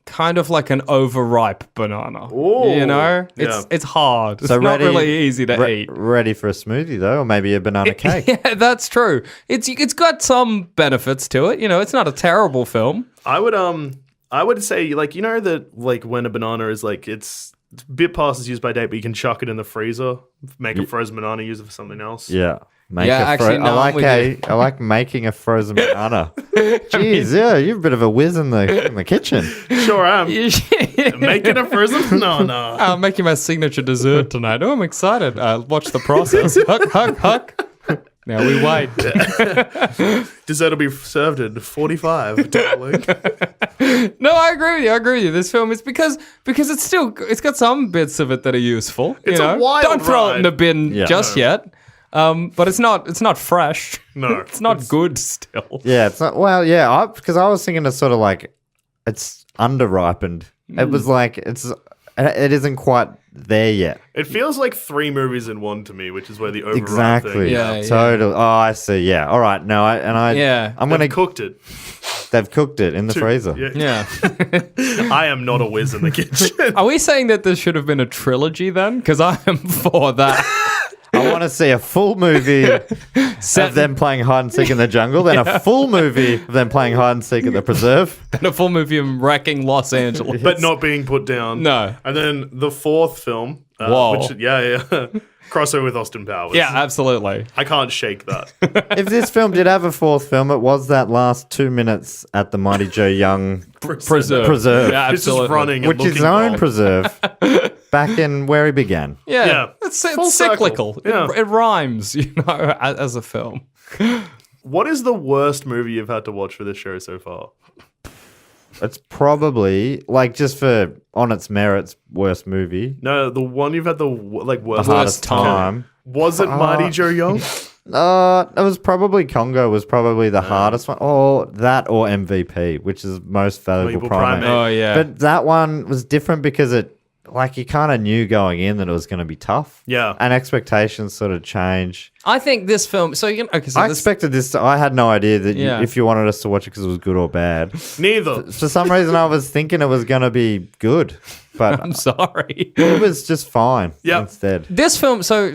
kind of like an overripe banana. Ooh, you know? yeah. It's hard. It's So not really easy to eat. Ready for a smoothie though, or maybe a banana cake. Yeah, that's true. It's got some benefits to it. You know, it's not a terrible film. I would say that when a banana is it's a bit past its use by date, but you can chuck it in the freezer, make a frozen banana, use it for something else. Yeah. I I like making a frozen banana. Jeez, you're a bit of a whiz in the kitchen. Sure am. Making a frozen banana. I'm making my signature dessert tonight. Oh, I'm excited. Watch the process. Huck. Now we wait. Dessert will be served in 45, darling. No, I agree with you. This film is because it's got some bits of it that are useful. It's a wild Don't throw it in the ride. bin just yet. But it's not fresh. No. It's not good still. Yeah, it's not. Well, yeah, because I was thinking it's sort of like it's under-ripened. It was like it isn't quite there yet. It feels like 3 movies in one to me, which is where the override Exactly. thing. Yeah. Totally. Oh, I see. Yeah. All right. No, I'm They've gonna. cooked it. They've cooked it in the freezer. Yeah. I am not a whiz in the kitchen. Are we saying that there should have been a trilogy then? Because I am for that. I want to see a full movie of them playing hide and seek in the jungle, then a full movie of them playing hide and seek at the preserve. And a full movie of wrecking Los Angeles. But not being put down. No. And then the 4th film. Whoa. Which, Crossover with Austin Powers. Yeah, absolutely. I can't shake that. If this film did have a fourth film, it was that last 2 minutes at the Mightyjoyoung Preserve. Yeah, It's just absolutely. running and which is looking his own wrong. preserve, back in where he began. Yeah, Yeah. it's Full cyclical. circle. Yeah. It rhymes, as a film. What is the worst movie you've had to watch for this show so far? It's probably, like, just for on its merits, worst movie. No, the one you've had the The worst hardest time. Was it Mighty Joe Young? It was probably Congo was probably the hardest one. Or that or MVP, which is most valuable Valuable primate. primate. Oh, yeah. But that one was different because you kind of knew going in that it was going to be tough. Yeah. And expectations sort of change. I think this film. So okay, so I this, expected this. I had no idea that Yeah. if you wanted us to watch it because it was good or bad. Neither. For some reason, I was thinking it was going to be good, but I'm sorry. it was just fine Yep. instead. This film. So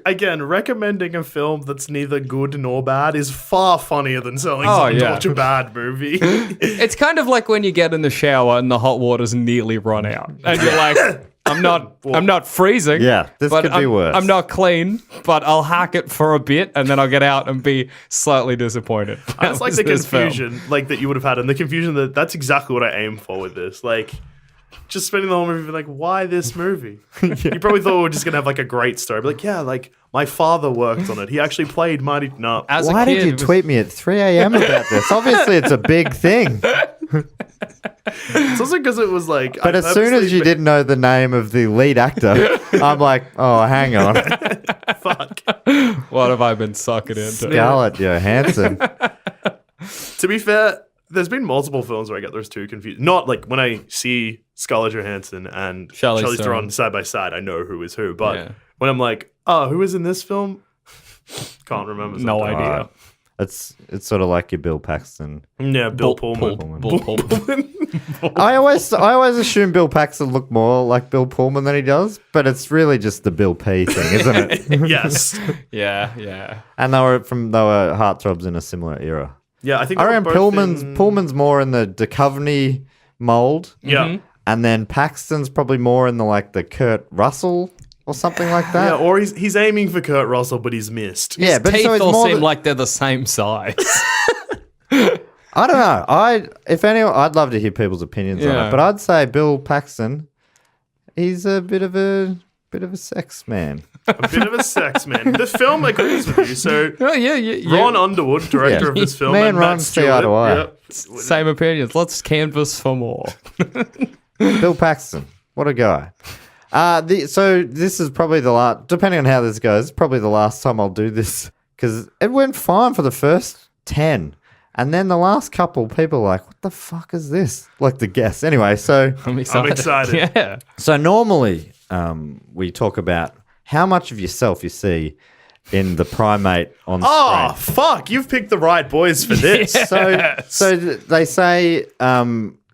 Again, recommending a film that's neither good nor bad is far funnier than telling Oh, someone to yeah. watch a bad movie. it's kind of like when you get in the shower and the hot water's nearly run out, and you're like, I'm not freezing. Yeah, this but could be worse. I'm not clean, but I'll hack it for a bit, and then I'll get out and be slightly disappointed. I just like That the was this film. confusion like that you would have had, and the confusion that's exactly what I aim for with this. Like, just spending the whole movie being like, why this movie? You probably thought we were just gonna have like a great story, but like, yeah, like my father worked on it. He actually played Mighty. No, As Why a kid, did you it was- tweet me at 3 a.m. about this? Obviously, it's a big thing. it's also because it was like. But I as soon as purposely you didn't know the name of the lead actor, I'm like, oh, hang on. fuck. What have I been sucking into? Scarlett Johansson. To be fair, there's been multiple films where I get those two confused. Not like when I see Scarlett Johansson and Charlize Charlize Theron. Theron side by side, I know who is who. But Yeah. when I'm like, oh, who is in this film? Can't remember. No sometimes. idea. It's sort of like your Bill Paxton. Yeah, Bill Pullman. Bill Pullman. I always assume Bill Paxton looked more like Bill Pullman than he does, but it's really just the Bill P thing, isn't it? Yes. Yeah. And they were heartthrobs in a similar era. Yeah, I think I they were reckon both Pullman's more in the Duchovny mold. Yeah. And then Paxton's probably more in the Kurt Russell or something like that. Yeah, or he's aiming for Kurt Russell, but he's missed. Yeah, but Teeth so it's all more seem that- like they're the same size. I don't know. I'd love to hear people's opinions on Yeah. it, but I'd say Bill Paxton, he's a bit of a sex man. A bit of a sex man. The film agrees with you. So Oh, yeah. Ron Underwood, director Yeah. of this film, Me and and Ron Matt see eye Stewart. to eye. Yep. Same opinions. Let's canvas for more. Bill Paxton, what a guy. So this is probably the last, depending on how this goes, probably the last time I'll do this because it went fine for the first 10. And then the last couple, people are like, what the fuck is this? Like the guess. Anyway, so I'm excited. Yeah. So normally we talk about how much of yourself you see in the primate on Oh, screen. fuck. You've picked the right boys for this. So they say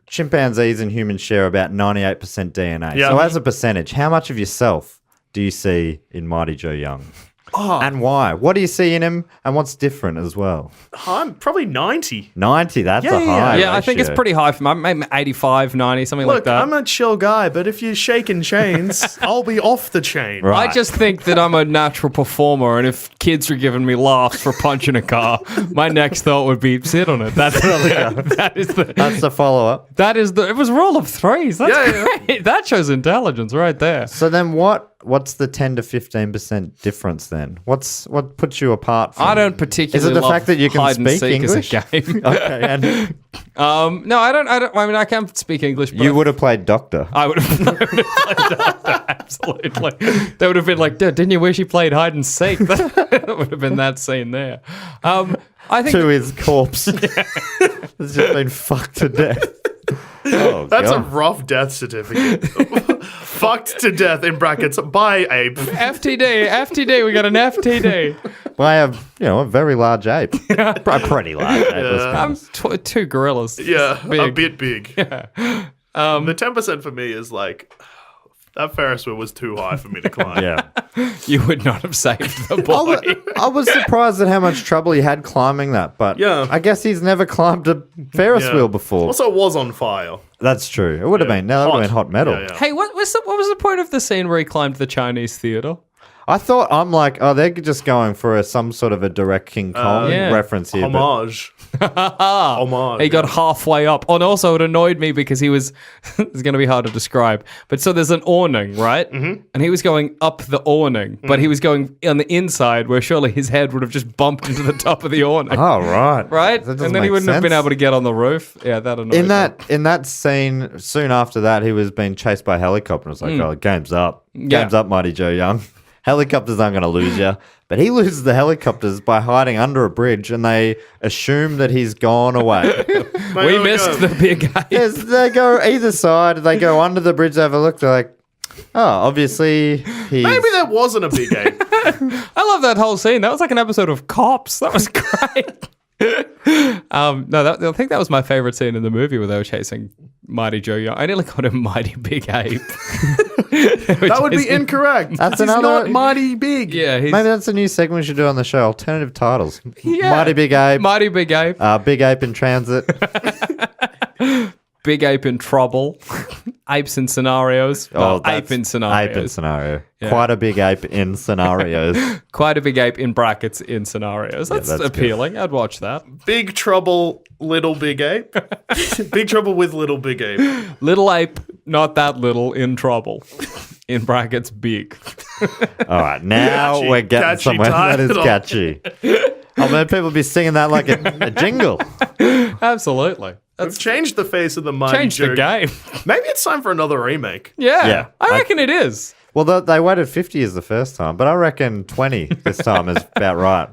chimpanzees and humans share about 98% DNA. Yeah. So as a percentage, how much of yourself do you see in Mightyjoyoung? Oh. And why? What do you see in him and what's different as well? I'm probably 90. 90, that's a Yeah, high Yeah, I think it's ratio. pretty high for me. Maybe 85, 90, something like Look, that. I'm a chill guy, but if you're shaking chains, I'll be off the chain. Right. I just think that I'm a natural performer, and if kids are giving me laughs for punching a car, my next thought would be sit on it. That's That's the follow-up. it was rule of threes. That's Yeah, great. That shows intelligence right there. So then what's the 10 to 15% difference then? What puts you apart from I don't particularly Is it the love fact that you can hide and speak seek English? as a game. Okay, and No, I don't. I mean, I can speak English, but you would have played doctor. I would have played that, absolutely. They would have been like, didn't you wish you played hide and seek? That would have been that scene there. I think To his corpse. It's just been fucked to death. Oh, That's a God. rough death certificate. Fucked to death in brackets by ape. FTD, we got an FTD. By a very large ape. A pretty large ape. let's be honest. Two gorillas. Yeah, a Big. bit big. The 10% for me is like, that Ferris wheel was too high for me to climb. Yeah. You would not have saved the boy. I was surprised at how much trouble he had climbing that, but Yeah. I guess he's never climbed a Ferris Yeah. wheel before. Also, it was on fire. That's true. It would have been. That would have been hot metal. Yeah, yeah. Hey, what was the point of the scene where he climbed the Chinese theater? I thought, I'm like, oh, they're just going for some sort of a direct King Kong Yeah. reference here. but- Homage. Homage. He got halfway up. Oh, and also it annoyed me because he was, it's going to be hard to describe, but so there's an awning, right? Mm-hmm. And he was going up the awning, but he was going on the inside where surely his head would have just bumped into the top of the awning. Oh, right. Right? That And doesn't then he make wouldn't have been sense. able to get on the roof. Yeah, that annoyed me. In that scene, soon after that, he was being chased by a helicopter. It's like, oh, game's up. Yeah. Game's up, Mighty Joe Young. Helicopters aren't going to lose you. But he loses the helicopters by hiding under a bridge, and they assume that he's gone away. We missed the big ape. Yes, they go either side. They go under the bridge, overlook. They're like, oh, obviously he's... Maybe there wasn't a big ape. I love that whole scene. That was like an episode of Cops. That was great. I think that was my favorite scene in the movie where they were chasing Mighty Joe Young. I nearly called him Mighty Big Ape. That would be incorrect. That's He's another- not mighty big. Yeah, he's Maybe that's a new segment we should do on the show. Alternative titles. Yeah. Mighty Big Ape. Mighty Big Ape. Big Ape in Transit. Big Ape in Trouble. Apes in Scenarios. Well, that's Ape in Scenarios. Ape in scenario. Yeah. Quite a big ape in scenarios. Quite a big ape in brackets in scenarios. That's, that's appealing. I'd watch that. Big Trouble, Little Big Ape. Big Trouble with Little Big Ape. Little ape, not that little, in trouble. In brackets, big. All right, now Catchy, we're getting catchy somewhere. That is title. catchy. Oh man, people be singing that like a jingle. Absolutely. We've changed the face of the Mighty Changed Joe. the game. Maybe it's time for another remake. Yeah. Yeah. I reckon it is. Well, they waited 50 years the first time, but I reckon 20 this time is about right.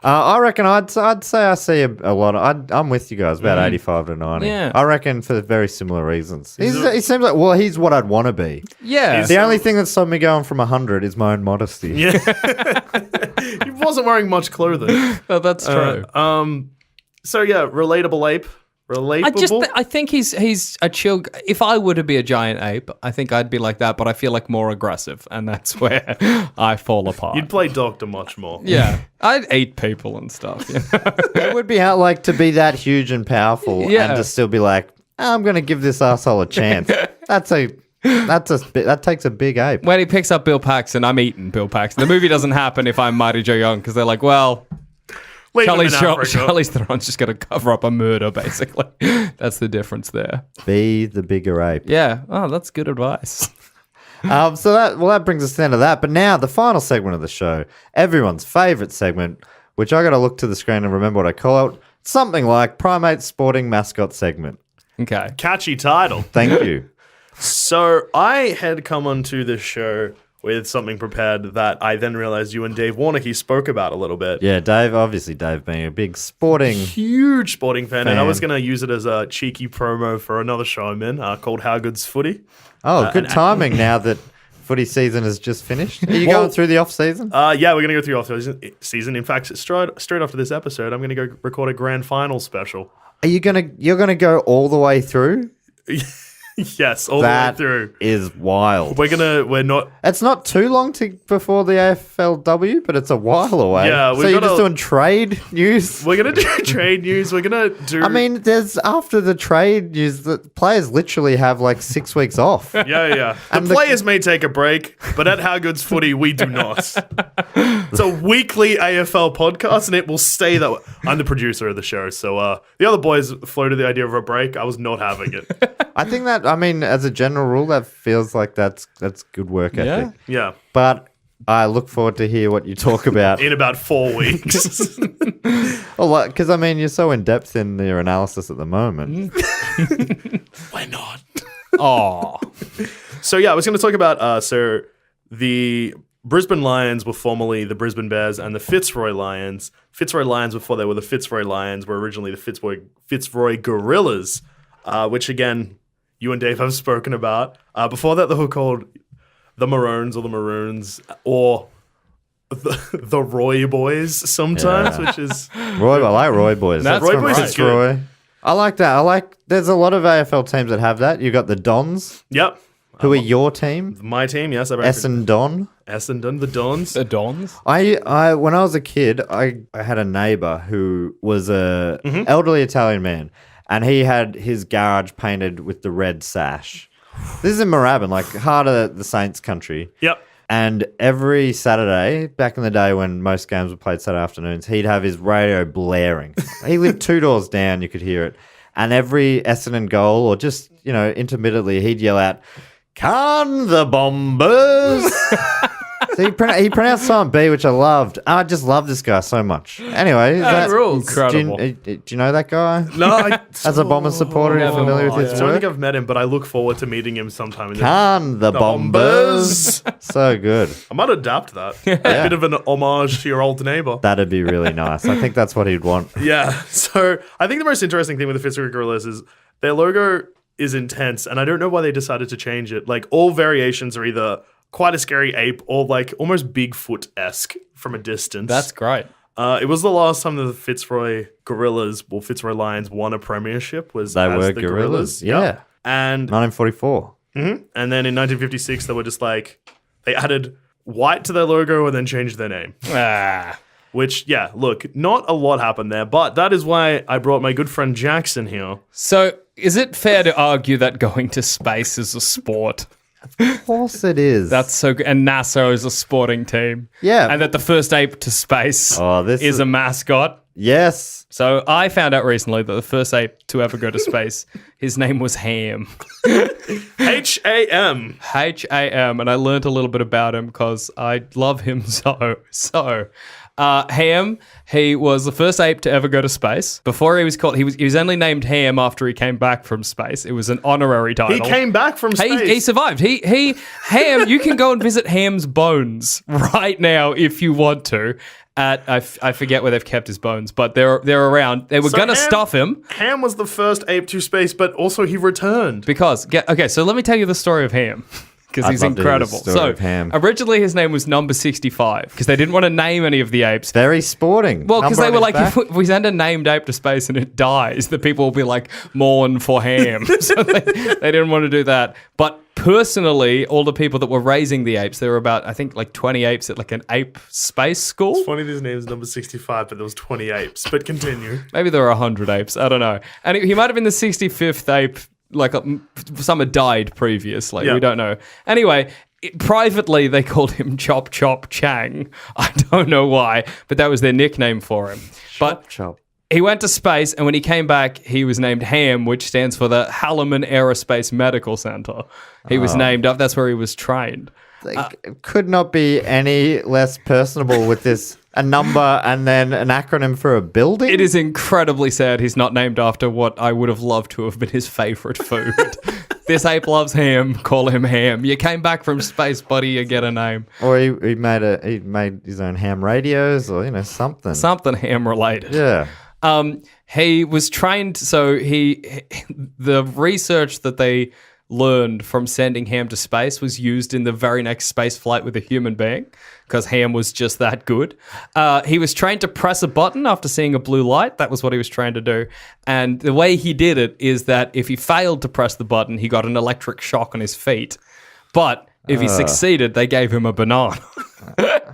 I reckon I'd say I see a lot of... I'm with you guys, about 85 to 90. Yeah. I reckon for very similar reasons. He seems like, well, he's what I'd want to be. Yeah. The only thing that stopped me going from 100 is my own modesty. Yeah. He wasn't wearing much clothing. Oh, that's true. So yeah, relatable ape. Relatable. I think he's a chill. If I were to be a giant ape, I think I'd be like that, but I feel like more aggressive, and that's where I fall apart. You'd play doctor much more. Yeah, I'd eat people and stuff. You know? It would be how, like, to be that huge and powerful Yeah. and to still be like, I'm going to give this asshole a chance. That takes a big ape. When he picks up Bill Paxton, I'm eating Bill Paxton. The movie doesn't happen if I'm Mighty Joe Young because they're like, well, Leave him in Charlize Africa. Theron's just going to cover up a murder, basically. That's the difference there. Be the bigger ape. Yeah. Oh, that's good advice. So that brings us to the end of that. But now the final segment of the show, everyone's favorite segment, which I got to look to the screen and remember what I call it. Something like Primate's Sporting Mascot segment. Okay. Catchy title. Thank you. So I had come onto this show with something prepared that I then realized you and Dave Warnocky spoke about a little bit. Yeah, Dave being a big sporting... Huge sporting fan, and I was going to use it as a cheeky promo for another show I'm in called How Good's Footy. Oh, good timing now that footy season has just finished. Are you going through the off-season? Yeah, we're going to go through the off-season. In fact, straight after this episode, I'm going to go record a grand final special. You're gonna go all the way through? Yes, all That the way through. is wild. We're not... It's not too long before the AFLW, but it's a while away. Yeah, so you're just doing trade news? We're going to do trade news. We're going to do... I mean, there's after the trade news, the players literally have like 6 weeks off. Yeah. The players may take a break, but at How Good's Footy, we do not. It's a weekly AFL podcast, and it will stay that way. I'm the producer of the show, so the other boys floated the idea of a break. I was not having it. I think that, I mean, as a general rule, that feels like that's good work ethic. Yeah. But I look forward to hear what you talk about. In about 4 weeks. Well, because, I mean, you're so in-depth in your analysis at the moment. Why not? Oh. So, yeah, I was going to talk about, the Brisbane Lions were formerly the Brisbane Bears and the Fitzroy Lions. Fitzroy Lions, before they were the Fitzroy Lions, were originally the Fitzroy Gorillas, which, again, you and Dave have spoken about. Before that, they were called the Maroons or the Maroons or the Roy Boys sometimes, which is... I like Roy Boys. That's Roy Boys is good. Roy. I like that. There's a lot of AFL teams that have that. You've got the Dons, Yep. who are your team. My team, yes. Essendon. Essendon, the Dons. The Dons? I when I was a kid, I had a neighbor who was a elderly Italian man, and he had his garage painted with the red sash. This is in Moorabbin, like heart of the Saints country. Yep. And every Saturday, back in the day when most games were played Saturday afternoons, he'd have his radio blaring. He lived 2 doors down, you could hear it. And every Essendon goal, or just, intermittently, he'd yell out, "Can the Bombers?" So he pronounced silent B, which I loved. I just love this guy so much. Anyway, That rules. Incredible. Do you know that guy? No, As a Bomber supporter, you're familiar with his I don't work? think I've met him, but I look forward to meeting him sometime. Can the Bombers? So good. I might adapt that. A bit of an homage to your old neighbour. That'd be really nice. I think that's what he'd want. Yeah. So I think the most interesting thing with the Fitzroy Gorillas is their logo is intense, and I don't know why they decided to change it. Like, all variations are either quite a scary ape or like almost Bigfoot-esque from a distance. That's great. It was the last time the Fitzroy Gorillas, or Fitzroy Lions, won a premiership. They were the gorillas. Yeah. And 1944. and then in 1956, they were just like, they added white to their logo and then changed their name. Which, yeah, look, not a lot happened there, but that is why I brought my good friend Jackson here. So, is it fair to argue that going to space is a sport? Of course it is. That's so good. And NASA is a sporting team. Yeah. And that the first ape to space is a mascot. Yes. So I found out recently that the first ape to ever go to space, his name was Ham. H-A-M. H-A-M. And I learned a little bit about him because I love him so. Ham, he was the first ape to ever go to space. Before he was called, he was only named Ham after he came back from space. It was an honorary title. He came back from space. He survived. Ham, you can go and visit Ham's bones right now if you want to. I forget where they've kept his bones, but they're around. They were going to stuff him. Ham was the first ape to space, but also he returned. Okay, so let me tell you the story of Ham. Because he's incredible. So, originally his name was Number 65 because they didn't want to name any of the apes. Very sporting. Well, because they were like, if we send a named ape to space and it dies, the people will be like, mourn for Ham. So they didn't want to do that. But personally, all the people that were raising the apes, there were about, I think, like 20 apes at like an ape space school. It's funny his name's Number 65, but there was 20 apes. But continue. Maybe there were 100 apes. I don't know. And he might have been the 65th ape. Like some had died previously. Yeah. We don't know. Anyway, privately they called him Chop Chop Chang. I don't know why, but that was their nickname for him. Chop. He went to space, and when he came back, he was named Ham, which stands for the Halleman Aerospace Medical Center. He was named up. That's where he was trained. Could not be any less personable with this. A number and then an acronym for a building? It is incredibly sad he's not named after what I would have loved to have been his favorite food. This ape loves ham. Call him Ham. You came back from space, buddy. You get a name. Or he made his own ham radios, or something. Something ham related. Yeah. He was trained. So the research that they learned from sending Ham to space was used in the very next space flight with a human being because Ham was just that good. He was trained to press a button after seeing a blue light. That was what he was trained to do. And the way he did it is that if he failed to press the button, he got an electric shock on his feet. But if he succeeded, they gave him a banana.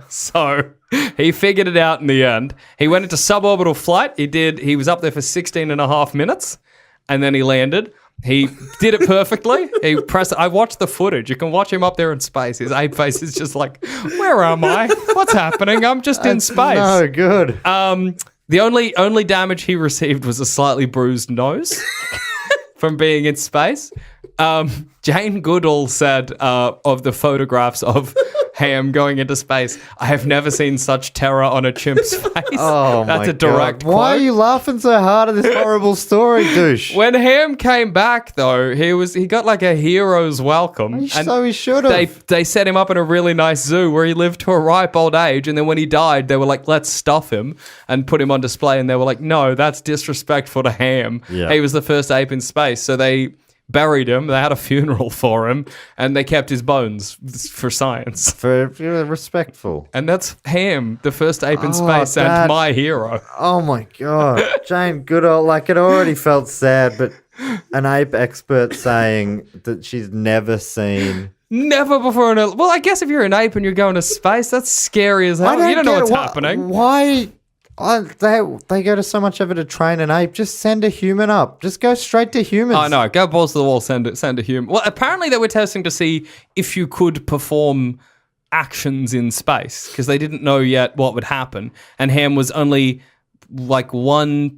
So he figured it out in the end. He went into suborbital flight. He was up there for 16 and a half minutes, and then he landed. He did it perfectly. I watched the footage. You can watch him up there in space. His ape face is just like, where am I? What's happening? I'm just in space. No good. The only damage he received was a slightly bruised nose from being in space. Jane Goodall said of the photographs of Ham going into space, I have never seen such terror on a chimp's face. Oh, That's a direct quote. Why are you laughing so hard at this horrible story, douche? When Ham came back, though, he got like a hero's welcome. So he should have. They set him up in a really nice zoo where he lived to a ripe old age, and then when he died, they were like, let's stuff him and put him on display, and they were like, no, that's disrespectful to Ham. Yeah. He was the first ape in space, so they buried him, they had a funeral for him, and they kept his bones for science. For respectful. And that's Ham, the first ape in space, and my hero. Oh my God. Jane Goodall, like it already felt sad, but an ape expert saying that she's never seen... Never before in a... Well, I guess if you're an ape and you're going to space, that's scary as hell. You don't know what's happening. Why... they go to so much effort to train an ape. Just send a human up. Just go straight to humans. Oh, no. Go balls to the wall, send a human. Well, apparently they were testing to see if you could perform actions in space because they didn't know yet what would happen. And Ham was only like a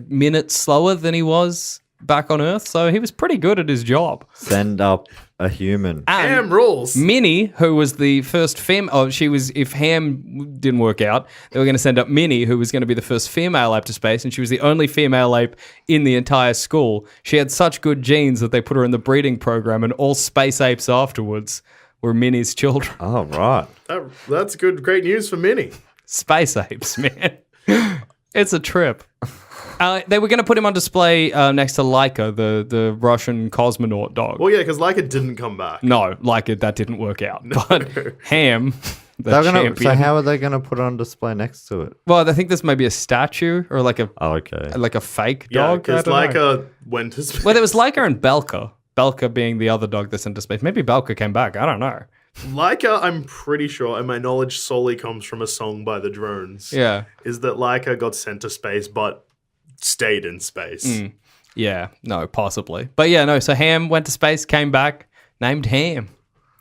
minute slower than he was back on Earth, so he was pretty good at his job. Send up a human. And Ham rules. Minnie, who was the first if Ham didn't work out, they were going to send up Minnie, who was going to be the first female ape to space, and she was the only female ape in the entire school. She had such good genes that they put her in the breeding program, and all space apes afterwards were Minnie's children. Oh, right. That's good. Great news for Minnie. Space apes, man. It's a trip. They were going to put him on display next to Laika, the Russian cosmonaut dog. Well, yeah, because Laika didn't come back. No, Laika, that didn't work out. But Ham, champion. So how are they going to put it on display next to it? Well, I think this may be a statue or like a fake Yeah, dog. because Laika went to space. Well, there was Laika and Belka. Belka being the other dog that's into space. Maybe Belka came back. I don't know. Laika, I'm pretty sure, and my knowledge solely comes from a song by the Drones. Yeah. Is that Laika got sent to space, but stayed in space. Yeah, no, possibly. But yeah, no, so Ham went to space, came back, named Ham.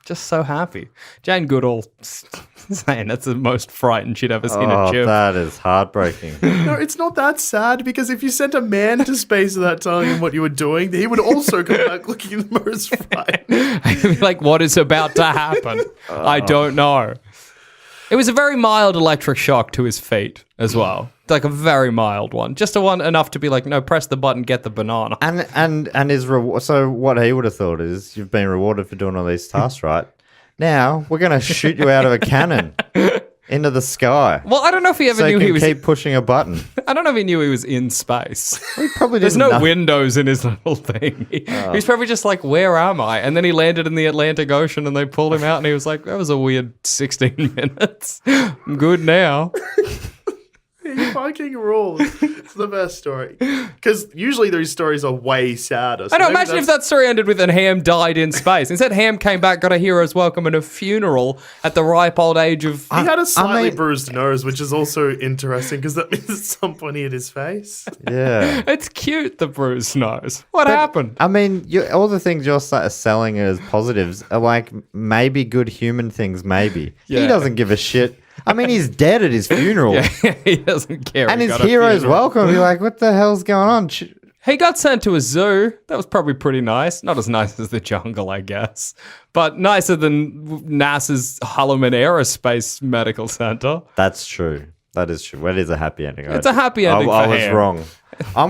Just so happy. Jane Goodall saying that's the most frightened she'd ever seen a chimp. That is heartbreaking. No, it's not that sad, because if you sent a man to space without telling him what you were doing, he would also come back looking the most frightened. Like, what is about to happen? I don't know. It was a very mild electric shock to his feet as well. Like a very mild one. Just a one enough to be like, no, press the button, get the banana. And his reward. So what he would have thought is, you've been rewarded for doing all these tasks, right? Now we're going to shoot you out of a cannon into the sky. Well, I don't know if he ever knew he was. Keep pushing a button. I don't know if he knew he was in space. He probably There's didn't no know. windows in his little thing. He's probably just like, where am I? And then he landed in the Atlantic Ocean and they pulled him out and he was like, that was a weird 16 minutes. I'm good now. He fucking rules. It's the best story. Because usually these stories are way sadder. So I know, maybe imagine if that story ended with and Ham died in space. Instead, Ham came back, got a hero's welcome and a funeral at the ripe old age of... He had a slightly bruised nose, which is also interesting because that means at some point he hit his face. Yeah. It's cute, the bruised nose. What happened? I mean, all the things you're selling as positives are like maybe good human things, maybe. Yeah. He doesn't give a shit. I mean, he's dead at his funeral. Yeah, he doesn't care. And He his got a hero's funeral. welcome. You're like, what the hell's going on? He got sent to a zoo. That was probably pretty nice. Not as nice as the jungle, I guess. But nicer than NASA's Holloman Aerospace Medical Center. That's true. That is true. Well, it is a happy ending. It's a happy ending I for was Ham. wrong. I'm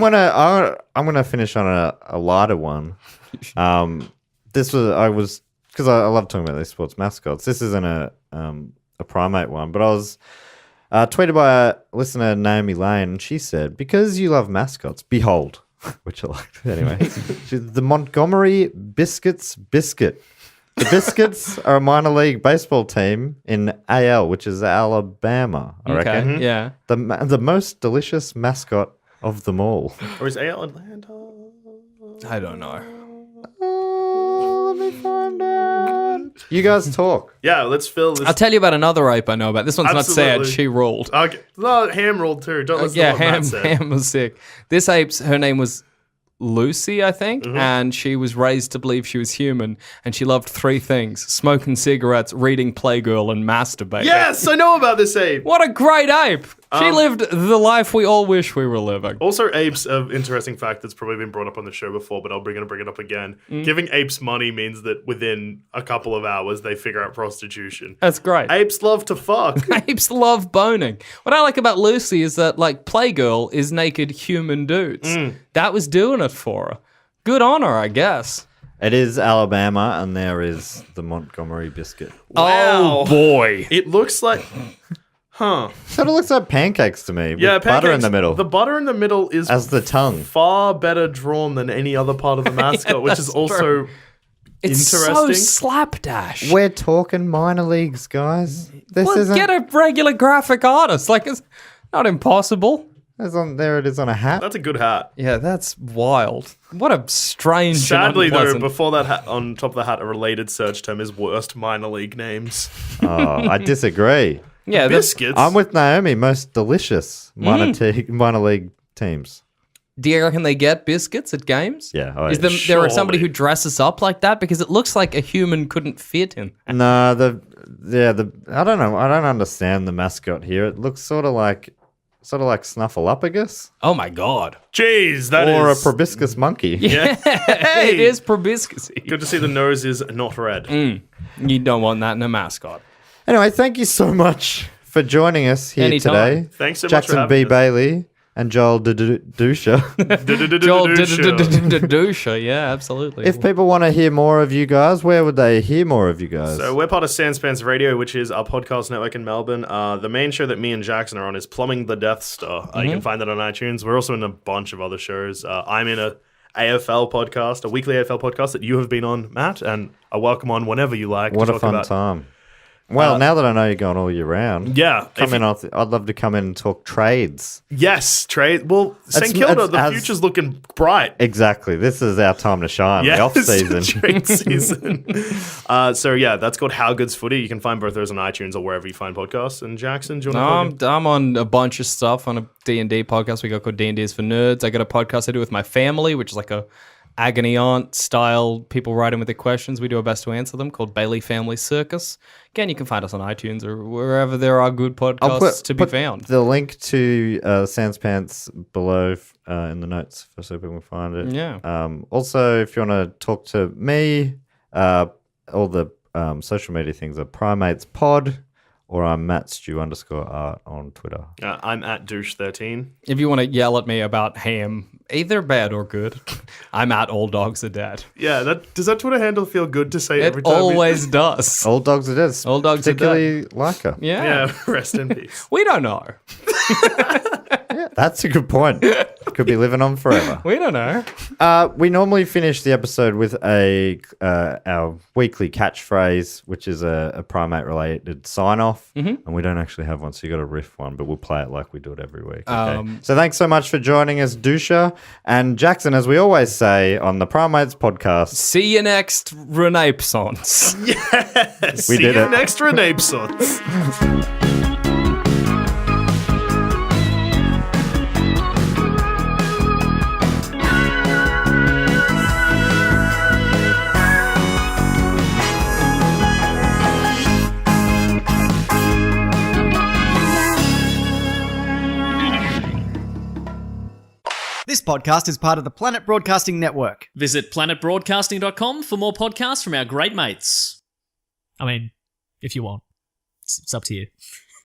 gonna finish on a lighter one. Because I love talking about these sports mascots. This isn't a primate one, but I was tweeted by a listener, Naomi Lane, and she said, because you love mascots, behold, which I liked. Anyway, the Montgomery Biscuits Biscuit. The Biscuits are a minor league baseball team in AL, which is Alabama, I reckon. Okay, yeah. The most delicious mascot of them all. Or is AL Atlanta? I don't know. Let me find out. You guys talk. Yeah, let's fill this. I'll tell you about another ape I know about. This one's not sad. Absolutely. She ruled. Okay. No, Ham rolled too. Don't listen Yeah, to what Matt said. Ham was sick. This her name was Lucy, I think, and she was raised to believe she was human, and she loved three things: smoking cigarettes, reading Playgirl, and masturbating. Yes, I know about this ape. What a great ape! She lived the life we all wish we were living. Also, apes, an interesting fact that's probably been brought up on the show before, but I'll bring it up again. Giving apes money means that within a couple of hours, they figure out prostitution. That's great. Apes love to fuck. Apes love boning. What I like about Lucy is that, like, Playgirl is naked human dudes. That was doing it for her. Good on her, I guess. It is Alabama, and there is the Montgomery Biscuit. Wow. Oh, boy. It looks like... Huh. Sort of looks like pancakes to me, with Yeah, butter in pancakes- the middle. The butter in the middle is As the tongue. far better drawn than any other part of the mascot, which is that's also true. It's interesting. so slapdash. We're talking minor leagues, guys. This Well, isn't... get a regular graphic artist. Like, it's not impossible. There it is on a hat. That's a good hat. Yeah, that's wild. What a strange. Sadly, and though, unpleasant- before that hat, on top of the hat, a related search term is worst minor league names. Oh, I disagree. yeah, Biscuits. I'm with Naomi. Most delicious minor league teams. Do you reckon they get biscuits at games? Yeah. Is there somebody who dresses up like that? Because it looks like a human couldn't fit in. No, I don't know. I don't understand the mascot here. It looks sort of like Snuffleupagus. Oh my god. Jeez, or a proboscis monkey. Yeah, it is proboscis. Good to see the nose is not red. You don't want that in a mascot. Anyway, thank you so much for joining us here Anytime. today. Thanks so much Jackson for having B. us. Baly and Joel Duscher. Joel Duscher, yeah, absolutely. If people want to hear more of you guys, where would they hear more of you guys? So we're part of Sanspants Radio, which is our podcast network in Melbourne. The main show that me and Jackson are on is Plumbing the Death Star. You can find that on iTunes. We're also in a bunch of other shows. I'm in a AFL podcast, a weekly AFL podcast that you have been on, Matt, and I welcome on whenever you like. What to a talk fun about. time. Well, now that I know you're going all year round, Yeah. I'd love to come in and talk trades. Yes, trade. Well, St. It's- Kilda, it's- the as- future's looking bright. Exactly. This is our time to shine, the Yes, off season. trade season. So yeah, that's called How Good's Footy. You can find both those on iTunes or wherever you find podcasts. And Jackson, do you want to I'm on a bunch of stuff on a D&D podcast we got called D&D is for Nerds. I got a podcast I do with my family, which is like a agony aunt style, people write in with their questions. We do our best to answer them, called Baly Family Circus. Again, you can find us on iTunes or wherever there are good podcasts to be found. The link to Sanspants below in the notes so people can find it. Yeah. Also, if you want to talk to me, all the social media things are Primates Pod, or I'm Matt_Stu_art on Twitter. I'm at Douche13. If you want to yell at me about ham, either bad or good, I'm at All Dogs Are Dead. Yeah, does that Twitter handle feel good to say every It time? always does. All dogs are dead. All dogs are particularly Leica. Yeah. Yeah, rest in peace. We don't know. That's a good point. Could be living on forever. We don't know. We normally finish the episode with our weekly catchphrase, which is a primate-related sign-off, and we don't actually have one, so you got to riff one, but we'll play it like we do it every week. Okay? So thanks so much for joining us, Duscher and Jackson, as we always say on the Primates podcast. See you next Renaissance. Yes. We See did you it. next Renaissance. This podcast is part of the Planet Broadcasting Network. Visit planetbroadcasting.com for more podcasts from our great mates. I mean, if you want. It's up to you.